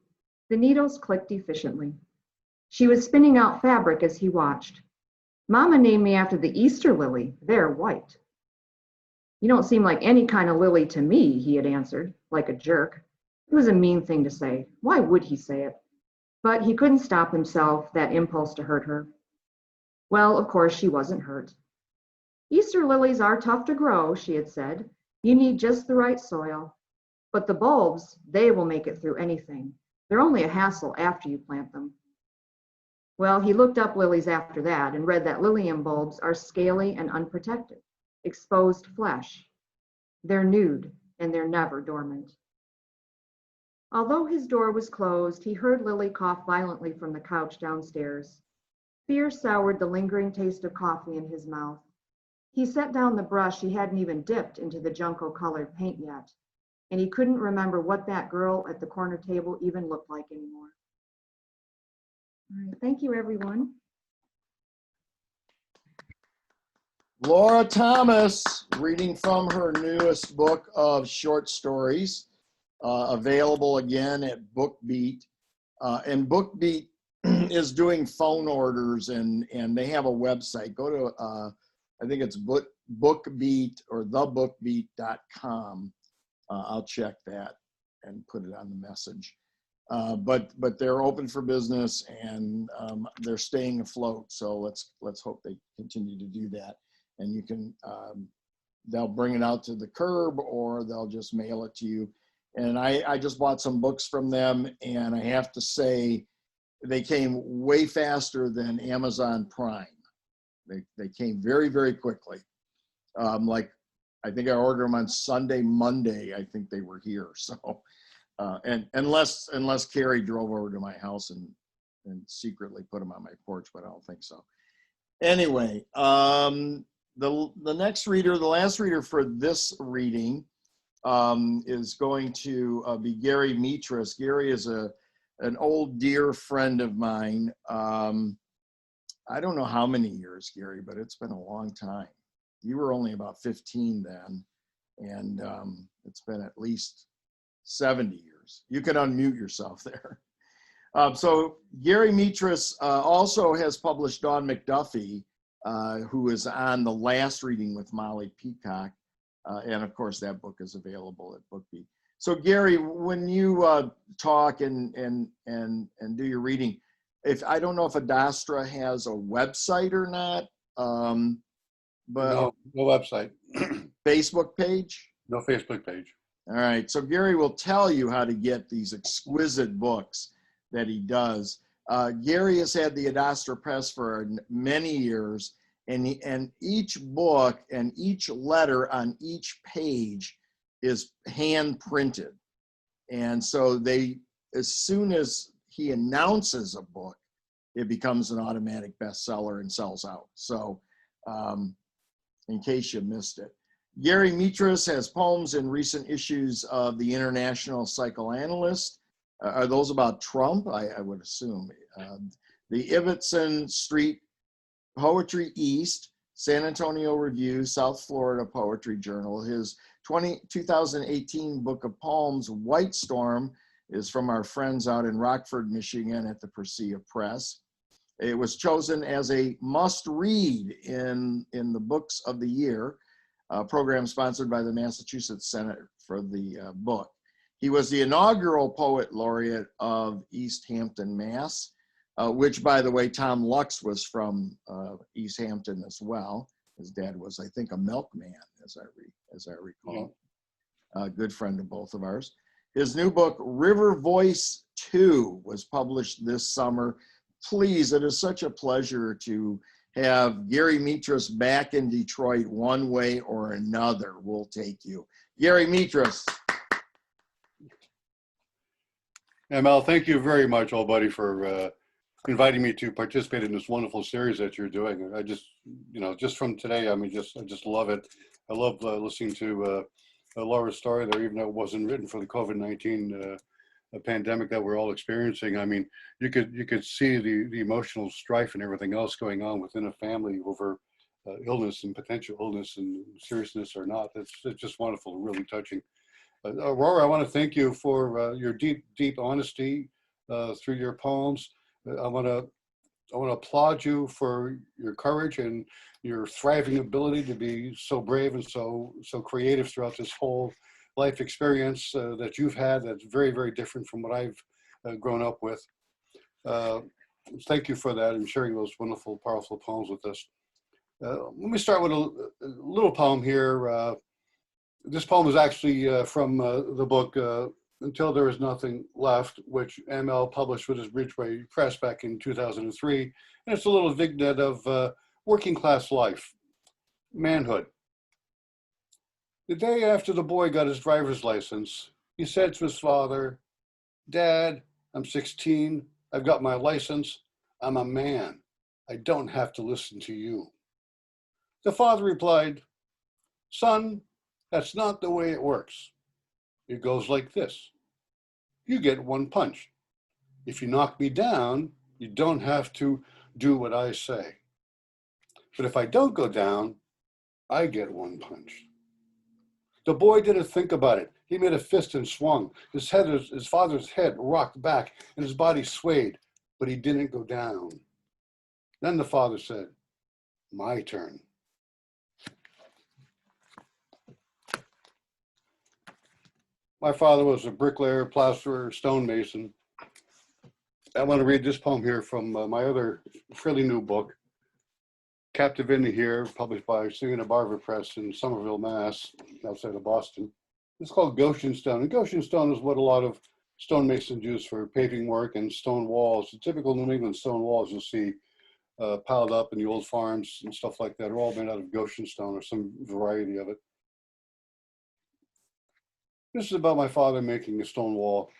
[SPEAKER 3] The needles clicked efficiently. She was spinning out fabric as he watched. "Mama named me after the Easter lily. They're white." "You don't seem like any kind of lily to me," he had answered, like a jerk. It was a mean thing to say. Why would he say it? But he couldn't stop himself, that impulse to hurt her. Well, of course, she wasn't hurt. "Easter lilies are tough to grow," she had said. "You need just the right soil. But the bulbs, they will make it through anything. They're only a hassle after you plant them." Well, he looked up lilies after that and read that lilium bulbs are scaly and unprotected, exposed flesh. They're nude, and they're never dormant. Although his door was closed, he heard Lily cough violently from the couch downstairs. Fear soured the lingering taste of coffee in his mouth. He set down the brush he hadn't even dipped into the junco-colored paint yet, and he couldn't remember what that girl at the corner table even looked like anymore. All right, thank you, everyone.
[SPEAKER 1] Laura Thomas, reading from her newest book of short stories, available again at BookBeat. And BookBeat is doing phone orders, and they have a website. Go to, I think it's BookBeat or thebookbeat.com. I'll check that and put it on the message. But they're open for business, and they're staying afloat. So let's hope they continue to do that. And you can, they'll bring it out to the curb, or they'll just mail it to you. And I just bought some books from them, and I have to say, they came way faster than Amazon Prime. They came very, very quickly. Like, I think I ordered them on Sunday, Monday, I think they were here. So, and unless Carrie drove over to my house and secretly put them on my porch, but I don't think so. Anyway, the next reader, the last reader for this reading, is going to be Gary Metras. Gary is an old dear friend of mine. I don't know how many years, Gary, but it's been a long time. You were only about 15 then, and it's been at least 70 years. You can unmute yourself there. So Gary Metras also has published Dawn McDuffie, who is on the last reading with Molly Peacock. And of course, that book is available at BookBeat. So Gary, when you talk and do your reading, I don't know if Adastra has a website or not, but
[SPEAKER 4] no website.
[SPEAKER 1] Facebook page?
[SPEAKER 4] No Facebook page.
[SPEAKER 1] All right, so Gary will tell you how to get these exquisite books that he does. Gary has had the Adastra Press for many years, and each book and each letter on each page is hand printed. And so as soon as he announces a book, it becomes an automatic bestseller and sells out. So in case you missed it. Gary Metras has poems in recent issues of the International Psychoanalyst. Are those about Trump? I would assume. The Ibbotson Street Poetry East, San Antonio Review, South Florida Poetry Journal. His 2018 book of poems, White Storm, is from our friends out in Rockford, Michigan at the Persea Press. It was chosen as a must-read in the Books of the Year, program sponsored by the Massachusetts Senate for the book. He was the inaugural Poet Laureate of East Hampton, Mass., which, by the way, Tom Lux was from East Hampton as well, His dad was, I think, a milkman, as I recall. A good friend of both of ours. His new book, River Voice 2, was published this summer. Please, it is such a pleasure to have Gary Metras back in Detroit one way or another. We'll take you. Gary Metras.
[SPEAKER 4] Mel, thank you very much, old buddy, for inviting me to participate in this wonderful series that you're doing. I just, just from today, I just love it. I love listening to Laura's story there, even though it wasn't written for the COVID-19 pandemic that we're all experiencing. I mean, you could see the emotional strife and everything else going on within a family over illness and potential illness and seriousness or not. It's just wonderful and really touching. Aurora, I want to thank you for your deep honesty through your poems. I want to applaud you for your courage and your thriving ability to be so brave and so creative throughout this whole life experience that you've had. That's very, very different from what I've grown up with. Thank you for that and sharing those wonderful, powerful poems with us. Let me start with a little poem here. This poem is actually from the book Until There Is Nothing Left, which ML published with his Ridgeway Press back in 2003. And it's a little vignette of working class life, manhood. The day after the boy got his driver's license, he said to his father, "Dad, I'm 16, I've got my license, I'm a man, I don't have to listen to you." The father replied, "Son, that's not the way it works. It goes like this. You get one punch. If you knock me down, you don't have to do what I say. But if I don't go down, I get one punch." The boy didn't think about it. He made a fist and swung. His father's head rocked back and his body swayed, but he didn't go down. Then the father said, "My turn." My father was a bricklayer, plasterer, stonemason. I want to read this poem here from my other fairly new book, Captive in Here, published by Singing Barber Press in Somerville, Mass, outside of Boston. It's called Goshen Stone. And Goshen Stone is what a lot of stonemasons use for paving work and stone walls. The typical New England stone walls you'll see piled up in the old farms and stuff like that are all made out of Goshen Stone or some variety of it. This is about my father making a stone wall.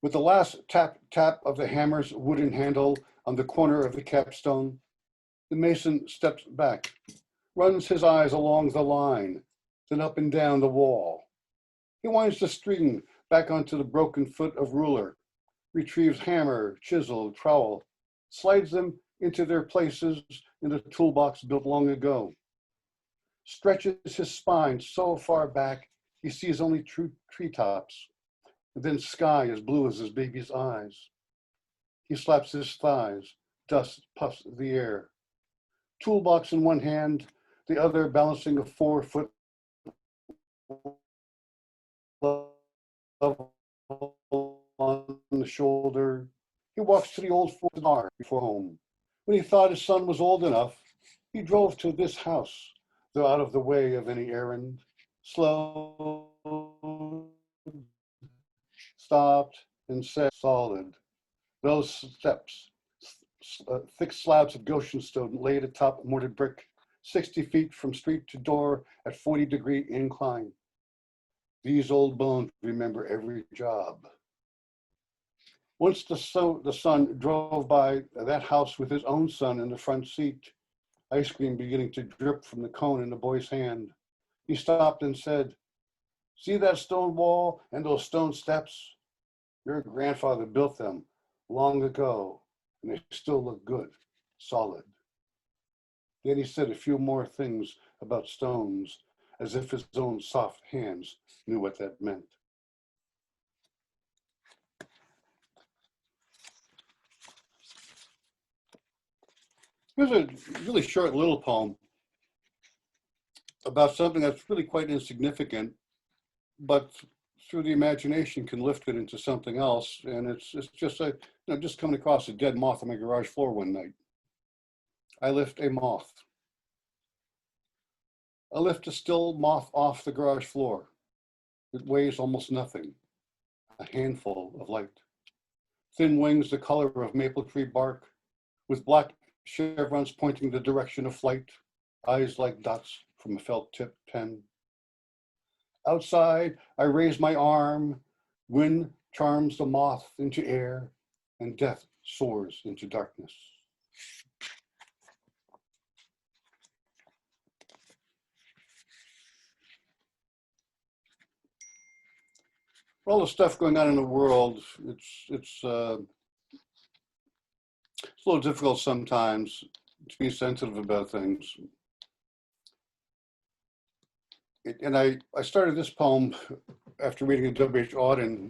[SPEAKER 4] With the last tap, tap of the hammer's wooden handle on the corner of the capstone, the mason steps back, runs his eyes along the line, then up and down the wall. He winds the string back onto the broken foot of ruler, retrieves hammer, chisel, trowel, slides them into their places in the toolbox built long ago. Stretches his spine so far back he sees only treetops, and then sky as blue as his baby's eyes. He slaps his thighs, dust puffs the air. Toolbox in one hand, the other balancing a 4-foot level on the shoulder. He walks to the old Ford car before home. When he thought his son was old enough, he drove to this house, though out of the way of any errand. Slow, stopped, and said, solid. Those steps, thick slabs of Goshen stone laid atop mortared brick, 60 feet from street to door at 40-degree incline. These old bones remember every job. Once the son drove by that house with his own son in the front seat, ice cream beginning to drip from the cone in the boy's hand. He stopped and said, "See that stone wall and those stone steps? Your grandfather built them long ago, and they still look good, solid." Then he said a few more things about stones, as if his own soft hands knew what that meant. Here's a really short little poem about something that's really quite insignificant, but through the imagination can lift it into something else. And it's just like, just coming across a dead moth on my garage floor one night. I lift a moth I lift a still moth off the garage floor. It weighs almost nothing, a handful of light. Thin wings the color of maple tree bark, with black chevrons pointing the direction of flight, eyes like dots from a felt tip pen. Outside, I raise my arm, wind charms the moth into air, and death soars into darkness. All the stuff going on in the world, it's a little difficult sometimes to be sensitive about things. And I started this poem after reading a W.H. Auden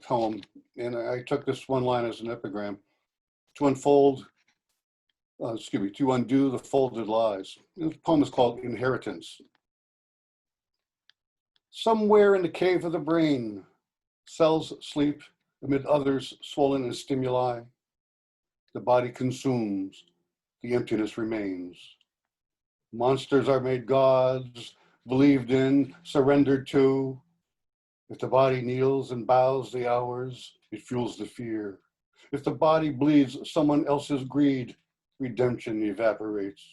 [SPEAKER 4] poem, and I took this one line as an epigram: to undo the folded lies. The poem is called Inheritance. Somewhere in the cave of the brain, cells sleep amid others swollen in stimuli. The body consumes, the emptiness remains. Monsters are made gods, believed in, surrendered to. If the body kneels and bows the hours, it fuels the fear. If the body bleeds someone else's greed, redemption evaporates.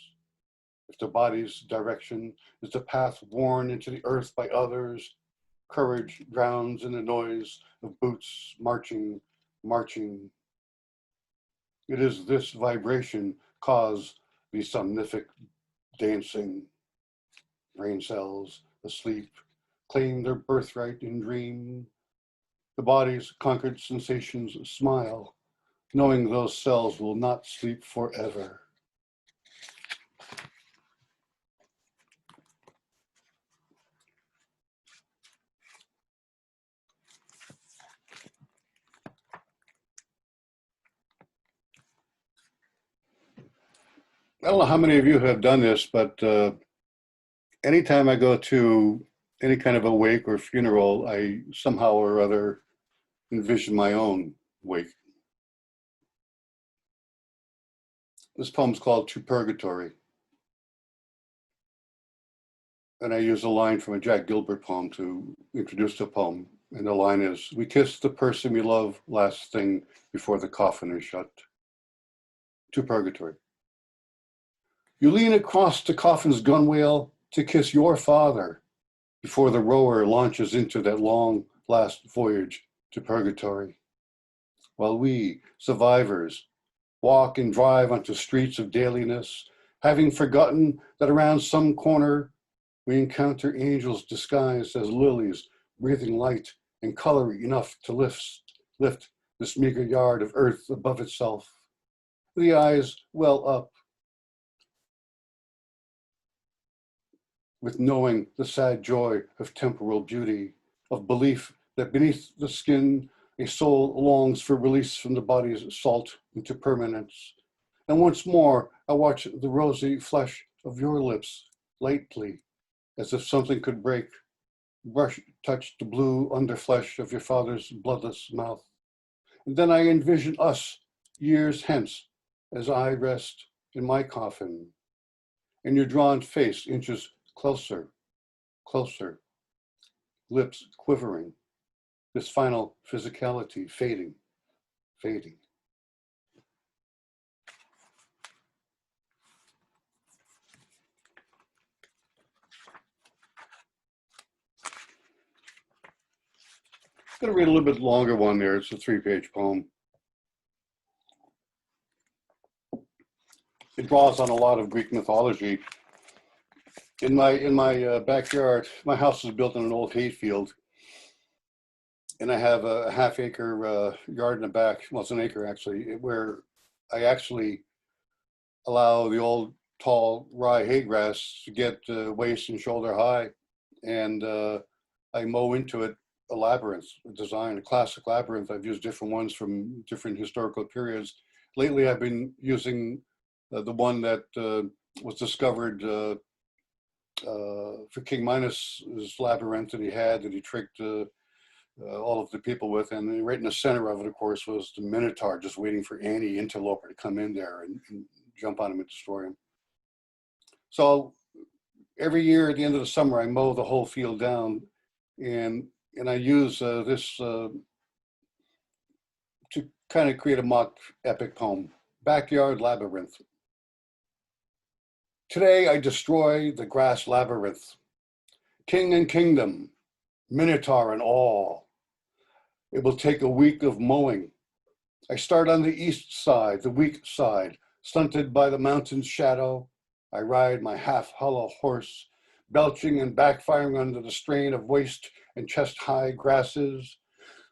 [SPEAKER 4] If the body's direction is the path worn into the earth by others, courage drowns in the noise of boots marching, marching. It is this vibration cause the somnific dancing. Brain cells asleep claim their birthright in dream. The body's conquered sensations smile, knowing those cells will not sleep forever. I don't know how many of you have done this, but anytime I go to any kind of a wake or funeral, I somehow or other envision my own wake. This poem's called To Purgatory. And I use a line from a Jack Gilbert poem to introduce the poem. And the line is, we kiss the person we love last thing before the coffin is shut. To Purgatory. You lean across the coffin's gunwale to kiss your father before the rower launches into that long last voyage to purgatory. While we, survivors, walk and drive onto streets of dailiness, having forgotten that around some corner we encounter angels disguised as lilies, breathing light and color enough to lift this meager yard of earth above itself. The eyes well up with knowing the sad joy of temporal beauty, of belief that beneath the skin, a soul longs for release from the body's salt into permanence. And once more, I watch the rosy flesh of your lips lightly, as if something could break, touch the blue underflesh of your father's bloodless mouth. And then I envision us years hence, as I rest in my coffin, and your drawn face inches closer, closer, lips quivering, this final physicality fading, fading. I'm going to read a little bit longer one there. It's a 3-page poem. It draws on a lot of Greek mythology. In my backyard, my house is built in an old hay field, and I have a half-acre yard in the back. Well, it's an acre actually, where I actually allow the old tall rye hay grass to get waist and shoulder high, and I mow into it a labyrinth, a classic labyrinth. I've used different ones from different historical periods. Lately, I've been using the one that was discovered for King Minos's labyrinth that he tricked all of the people with, and right in the center of it, of course, was the Minotaur just waiting for any interloper to come in there and jump on him and destroy him. So every year at the end of the summer, I mow the whole field down, and I use this to kind of create a mock epic poem, Backyard Labyrinth. Today I destroy the grass labyrinth, king and kingdom, minotaur and all. It will take a week of mowing. I start on the east side, the weak side, stunted by the mountain's shadow. I ride my half-hollow horse, belching and backfiring under the strain of waist and chest-high grasses,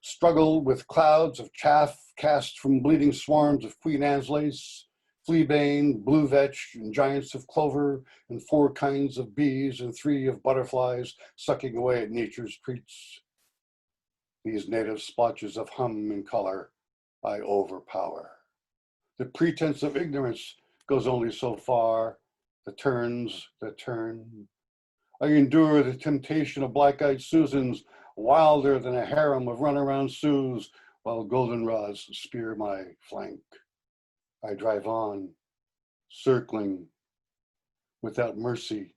[SPEAKER 4] struggle with clouds of chaff cast from bleeding swarms of Queen Anne's lace, fleabane, blue vetch, and giants of clover, and 4 kinds of bees and 3 of butterflies sucking away at nature's treats. These native splotches of hum and color I overpower. The pretense of ignorance goes only so far, the turns that turn. I endure the temptation of black-eyed Susans, wilder than a harem of runaround Sues, while goldenrods spear my flank. I drive on, circling without mercy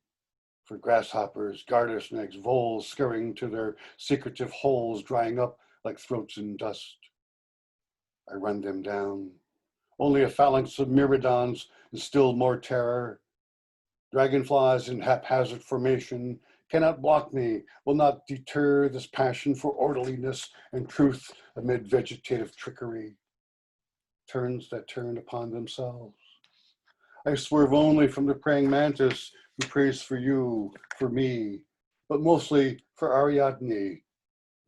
[SPEAKER 4] for grasshoppers, garter snakes, voles scurrying to their secretive holes, drying up like throats in dust. I run them down. Only a phalanx of myrmidons instill more terror. Dragonflies in haphazard formation cannot block me, will not deter this passion for orderliness and truth amid vegetative trickery. Turns that turn upon themselves. I swerve only from the praying mantis who prays for you, for me, but mostly for Ariadne,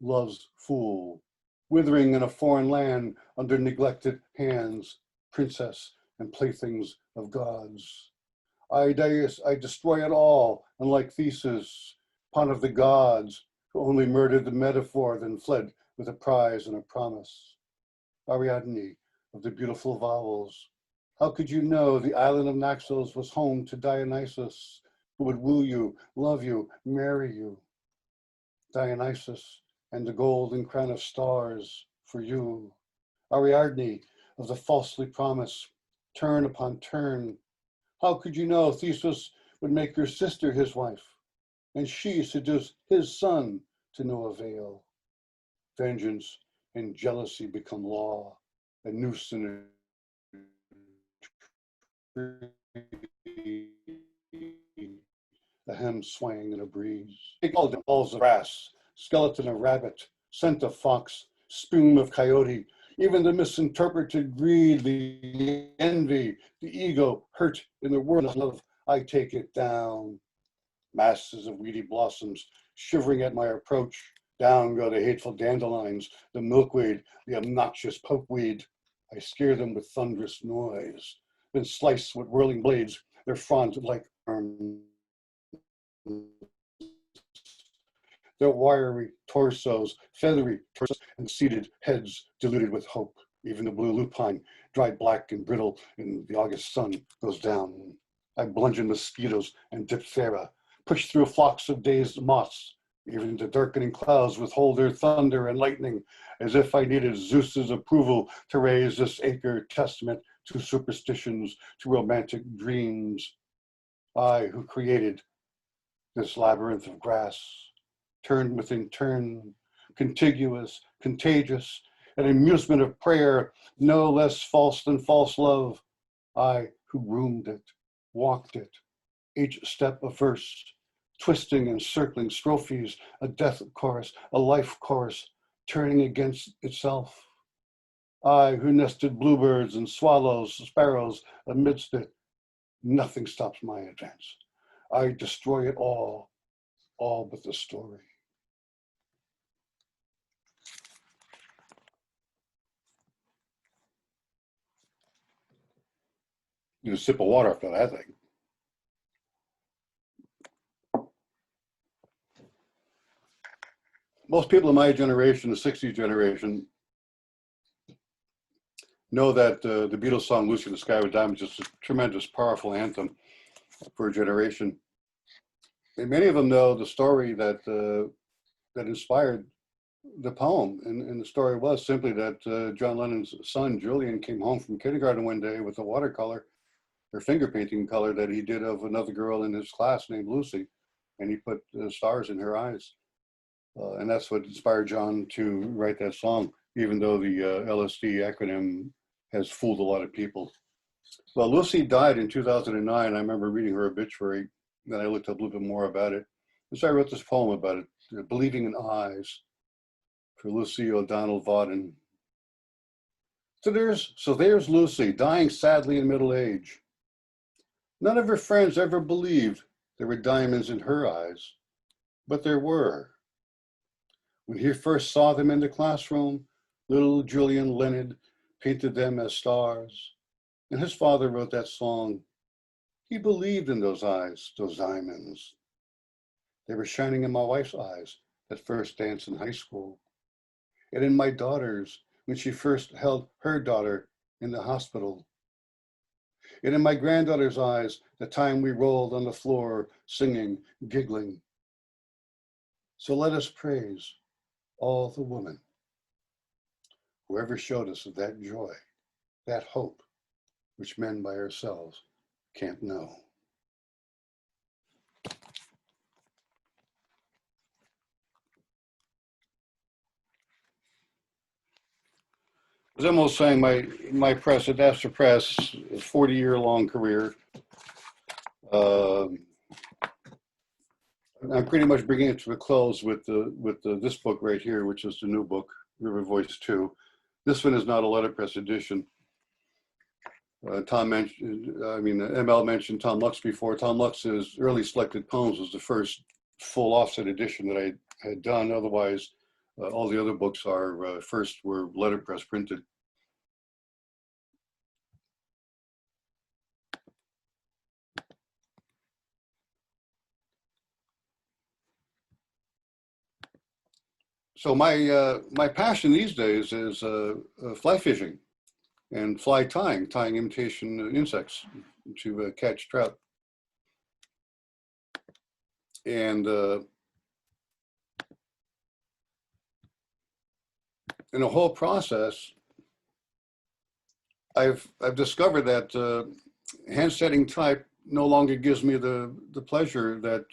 [SPEAKER 4] love's fool, withering in a foreign land under neglected hands, princess and playthings of gods. I destroy it all, unlike Theseus, pawn of the gods, who only murdered the metaphor, then fled with a prize and a promise. Ariadne of the beautiful vowels, how could you know the island of Naxos was home to Dionysus, who would woo you, love you, marry you? Dionysus and the golden crown of stars for you. Ariadne of the falsely promised, turn upon turn. How could you know Theseus would make your sister his wife, and she seduce his son to no avail? Vengeance and jealousy become law, a noose in a tree, a hem swaying in a breeze. Balls of grass, skeleton of rabbit, scent of fox, spume of coyote, even the misinterpreted greed, the envy, the ego, hurt in the world of love, I take it down. Masses of weedy blossoms shivering at my approach. Down go the hateful dandelions, the milkweed, the obnoxious pokeweed. I scare them with thunderous noise, then slice with whirling blades their frond like arms. Their wiry torsos, feathery torsos, and seated heads diluted with hope. Even the blue lupine, dried black and brittle in the August sun, goes down. I bludgeon mosquitoes and diphtheria, push through flocks of dazed moths. Even the darkening clouds withhold their thunder and lightning, as if I needed Zeus's approval to raise this acre testament to superstitions, to romantic dreams. I, who created this labyrinth of grass, turn within turn, contiguous, contagious, an amusement of prayer, no less false than false love. I, who groomed it, walked it, each step a verse, twisting and circling strophes, a death chorus, a life chorus, turning against itself. I, who nested bluebirds and swallows, sparrows amidst it, nothing stops my advance. I destroy it all but the story. You a sip of water after that thing. Most people in my generation, the 60s generation, know that the Beatles song Lucy in the Sky with Diamonds is a tremendous, powerful anthem for a generation. And many of them know the story that that inspired the poem. And the story was simply that John Lennon's son, Julian, came home from kindergarten one day with a watercolor her finger painting color that he did of another girl in his class named Lucy, and he put stars in her eyes. And that's what inspired John to write that song, even though the LSD acronym has fooled a lot of people. Well, Lucy died in 2009. I remember reading her obituary, then I looked up a little bit more about it. And so I wrote this poem about it, Believing in Eyes, for Lucy O'Donnell Vauden. So there's Lucy, dying sadly in middle age. None of her friends ever believed there were diamonds in her eyes, but there were. When he first saw them in the classroom, little Julian Leonard painted them as stars, and his father wrote that song. He believed in those eyes, those diamonds. They were shining in my wife's eyes that first dance in high school, and in my daughter's when she first held her daughter in the hospital, and in my granddaughter's eyes the time we rolled on the floor singing, giggling. So let us praise all the women, whoever showed us that joy, that hope, which men by ourselves can't know. As I'm almost saying, my press at Astor Press, a 40-year-long career. I'm pretty much bringing it to a close with this book right here, which is the new book, River Voice 2. This one is not a letterpress edition. ML mentioned Tom Lux before. Tom Lux's Early Selected Poems was the first full offset edition that I had done. Otherwise, all the other books first were letterpress printed. So my passion these days is fly fishing and fly tying imitation insects to catch trout. And in the whole process, I've discovered that hand setting type no longer gives me the pleasure that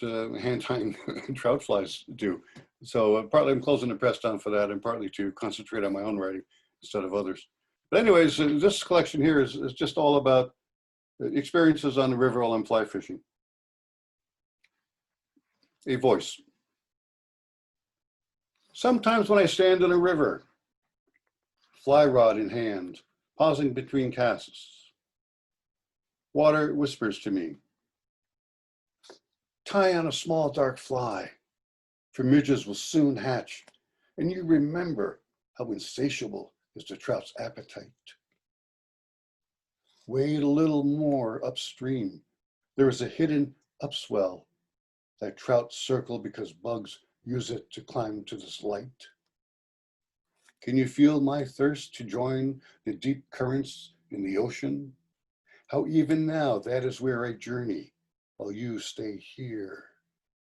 [SPEAKER 4] hand tying trout flies do. So partly I'm closing the press down for that, and partly to concentrate on my own writing instead of others. But anyways, this collection here is just all about experiences on the river while I'm fly fishing. A voice. Sometimes when I stand in a river, fly rod in hand, pausing between casts, water whispers to me, tie on a small dark fly, for midges will soon hatch, and you remember how insatiable is the trout's appetite. Wade a little more upstream. There is a hidden upswell that trout circle because bugs use it to climb to this light. Can you feel my thirst to join the deep currents in the ocean? How even now that is where I journey, while you stay here,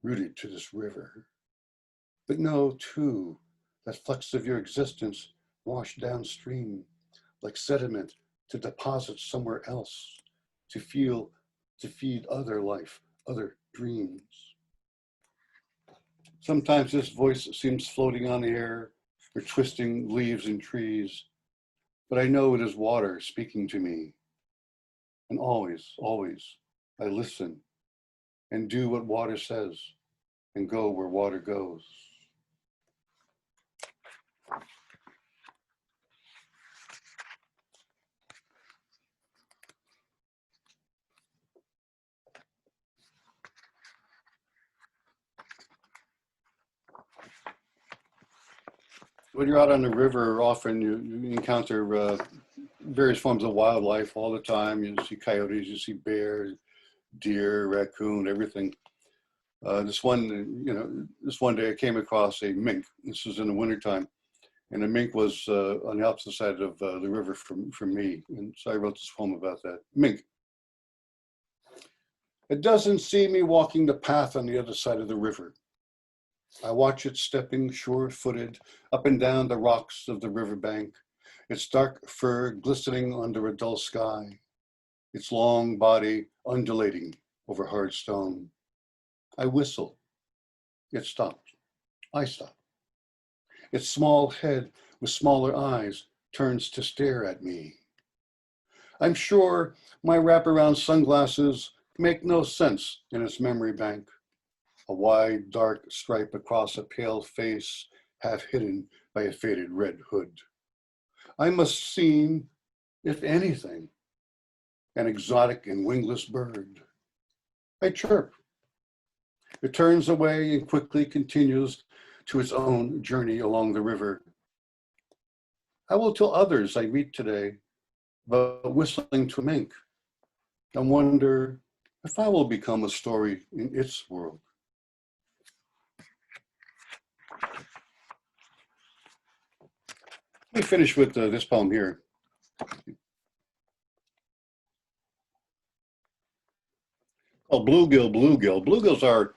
[SPEAKER 4] rooted to this river. But know, too, that flux of your existence washed downstream, like sediment to deposit somewhere else, to feed other life, other dreams. Sometimes this voice seems floating on the air, or twisting leaves and trees, but I know it is water speaking to me. And always, always, I listen and do what water says and go where water goes. When you're out on the river, often you encounter various forms of wildlife all the time. You see coyotes, you see bears, deer, raccoon, everything. This one day I came across a mink. This was in the wintertime, and the mink was on the opposite side of the river from me. And so I wrote this poem about that. Mink. It doesn't see me walking the path on the other side of the river. I watch it stepping sure-footed up and down the rocks of the riverbank, its dark fur glistening under a dull sky. its long body undulating over hard stone. I whistle. It stops. I stop. Its small head with smaller eyes turns to stare at me. I'm sure my wraparound sunglasses make no sense in its memory bank. A wide, dark stripe across a pale face, half hidden by a faded red hood. I must seem, if anything, an exotic and wingless bird. I chirp. It turns away and quickly continues to its own journey along the river. I will tell others I meet today about whistling to a mink and wonder if I will become a story in its world. Let me finish with this poem here. Called Bluegill, Bluegill. Bluegills are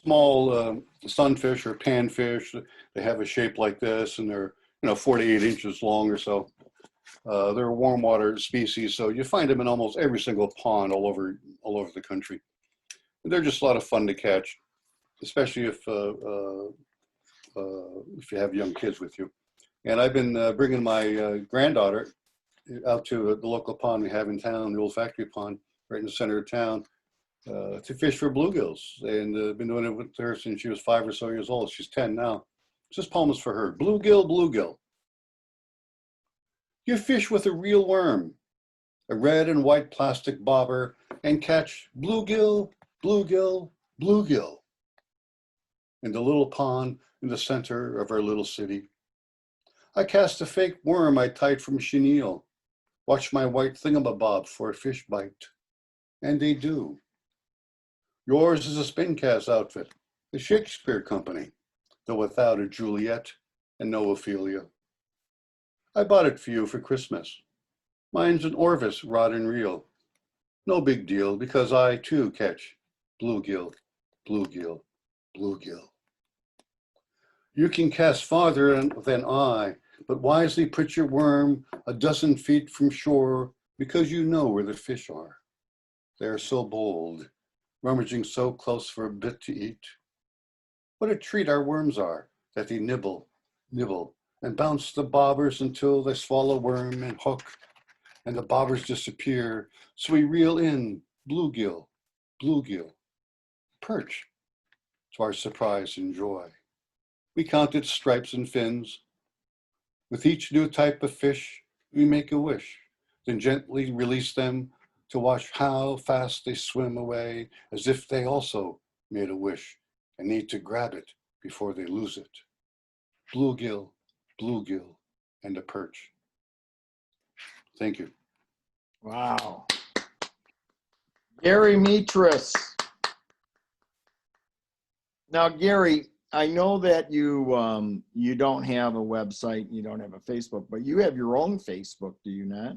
[SPEAKER 4] small sunfish or panfish. They have a shape like this, and they're 4 to 8 inches long or so. They're a warm water species, so you find them in almost every single pond all over the country. And they're just a lot of fun to catch, especially if you have young kids with you. And I've been bringing my granddaughter out to the local pond we have in town, the old factory pond, right in the center of town, to fish for bluegills. And been doing it with her since she was 5 or so years old. She's 10 now. This poem is for her. Bluegill, bluegill. You fish with a real worm, a red and white plastic bobber, and catch bluegill, bluegill, bluegill in the little pond in the center of our little city. I cast a fake worm I tied from chenille, watch my white thingamabob for a fish bite, and they do. Yours is a spin cast outfit, the Shakespeare Company, though without a Juliet and no Ophelia. I bought it for you for Christmas. Mine's an Orvis rod and reel. No big deal, because I too catch bluegill, bluegill, bluegill. You can cast farther than I, but wisely put your worm a dozen feet from shore, because you know where the fish are. They are so bold, rummaging so close for a bit to eat. What a treat our worms are, that they nibble, nibble, and bounce the bobbers until they swallow worm and hook, and the bobbers disappear, so we reel in bluegill, bluegill, perch, to our surprise and joy. We count its stripes and fins. With each new type of fish, we make a wish, then gently release them to watch how fast they swim away, as if they also made a wish and need to grab it before they lose it. Bluegill, bluegill, and a perch. Thank you.
[SPEAKER 1] Wow. Gary Metras. Now, Gary, I know that you you don't have a website, you don't have a Facebook, but you have your own Facebook, do you not?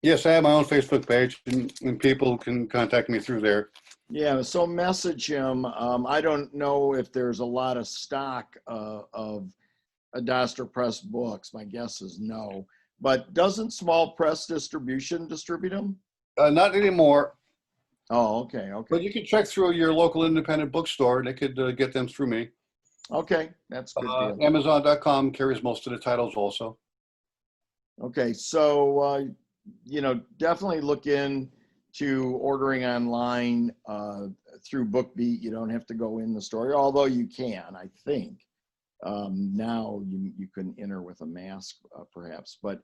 [SPEAKER 4] Yes, I have my own Facebook page, and people can contact me through there.
[SPEAKER 1] Yeah, so message him. I don't know if there's a lot of stock of Adoster Press books. My guess is no. But doesn't Small Press Distribution distribute them?
[SPEAKER 4] Not anymore.
[SPEAKER 1] Oh, okay, okay.
[SPEAKER 4] But you can check through your local independent bookstore, and they could get them through me.
[SPEAKER 1] Okay, that's a good deal.
[SPEAKER 4] Amazon.com carries most of the titles also.
[SPEAKER 1] Okay, so definitely look into ordering online through BookBeat. You don't have to go in the store, although you can, I think. Now you can enter with a mask, perhaps, but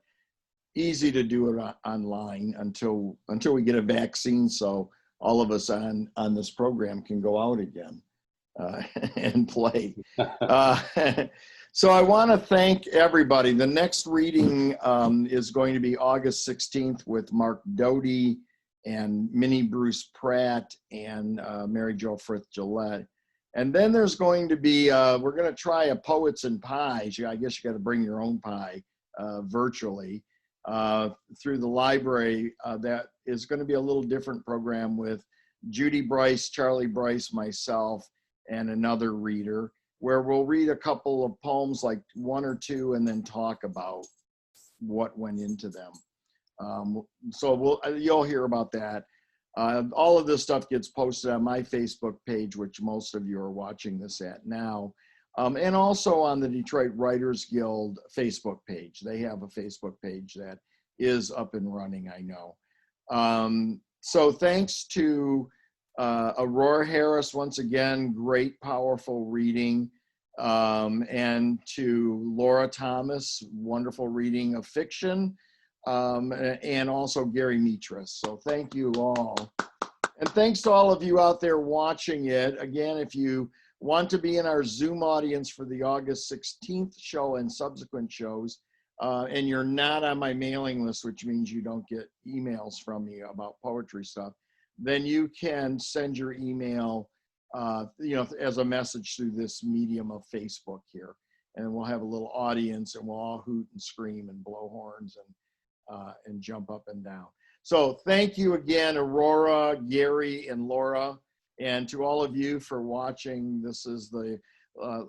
[SPEAKER 1] easy to do it online until we get a vaccine, so all of us on this program can go out again and play. So I want to thank everybody. The next reading is going to be August 16th with Mark Doty and Minnie Bruce Pratt and Mary Jo Frith Gillette. And then there's going to be, we're going to try a Poets and Pies. I guess you got to bring your own pie virtually through the library. That is going to be a little different program with Judy Bryce, Charlie Bryce, myself, and another reader, where we'll read a couple of poems, like one or two, and then talk about what went into them. So you'll hear about that. All of this stuff gets posted on my Facebook page, which most of you are watching this at now, and also on the Detroit Writers Guild Facebook page. They have a Facebook page that is up and running, I know. So thanks to Aurora Harris, once again, great, powerful reading, and to Laura Thomas, wonderful reading of fiction, and also Gary Metras. So thank you all. And thanks to all of you out there watching it. Again, if you want to be in our Zoom audience for the August 16th show and subsequent shows, and you're not on my mailing list, which means you don't get emails from me about poetry stuff, then you can send your email, as a message through this medium of Facebook here. And we'll have a little audience, and we'll all hoot and scream and blow horns and jump up and down. So thank you again, Aurora, Gary, and Laura, and to all of you for watching. This is the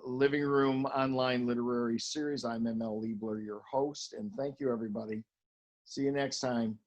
[SPEAKER 1] Living Room Online Literary Series. I'm ML Liebler, your host, and thank you, everybody. See you next time.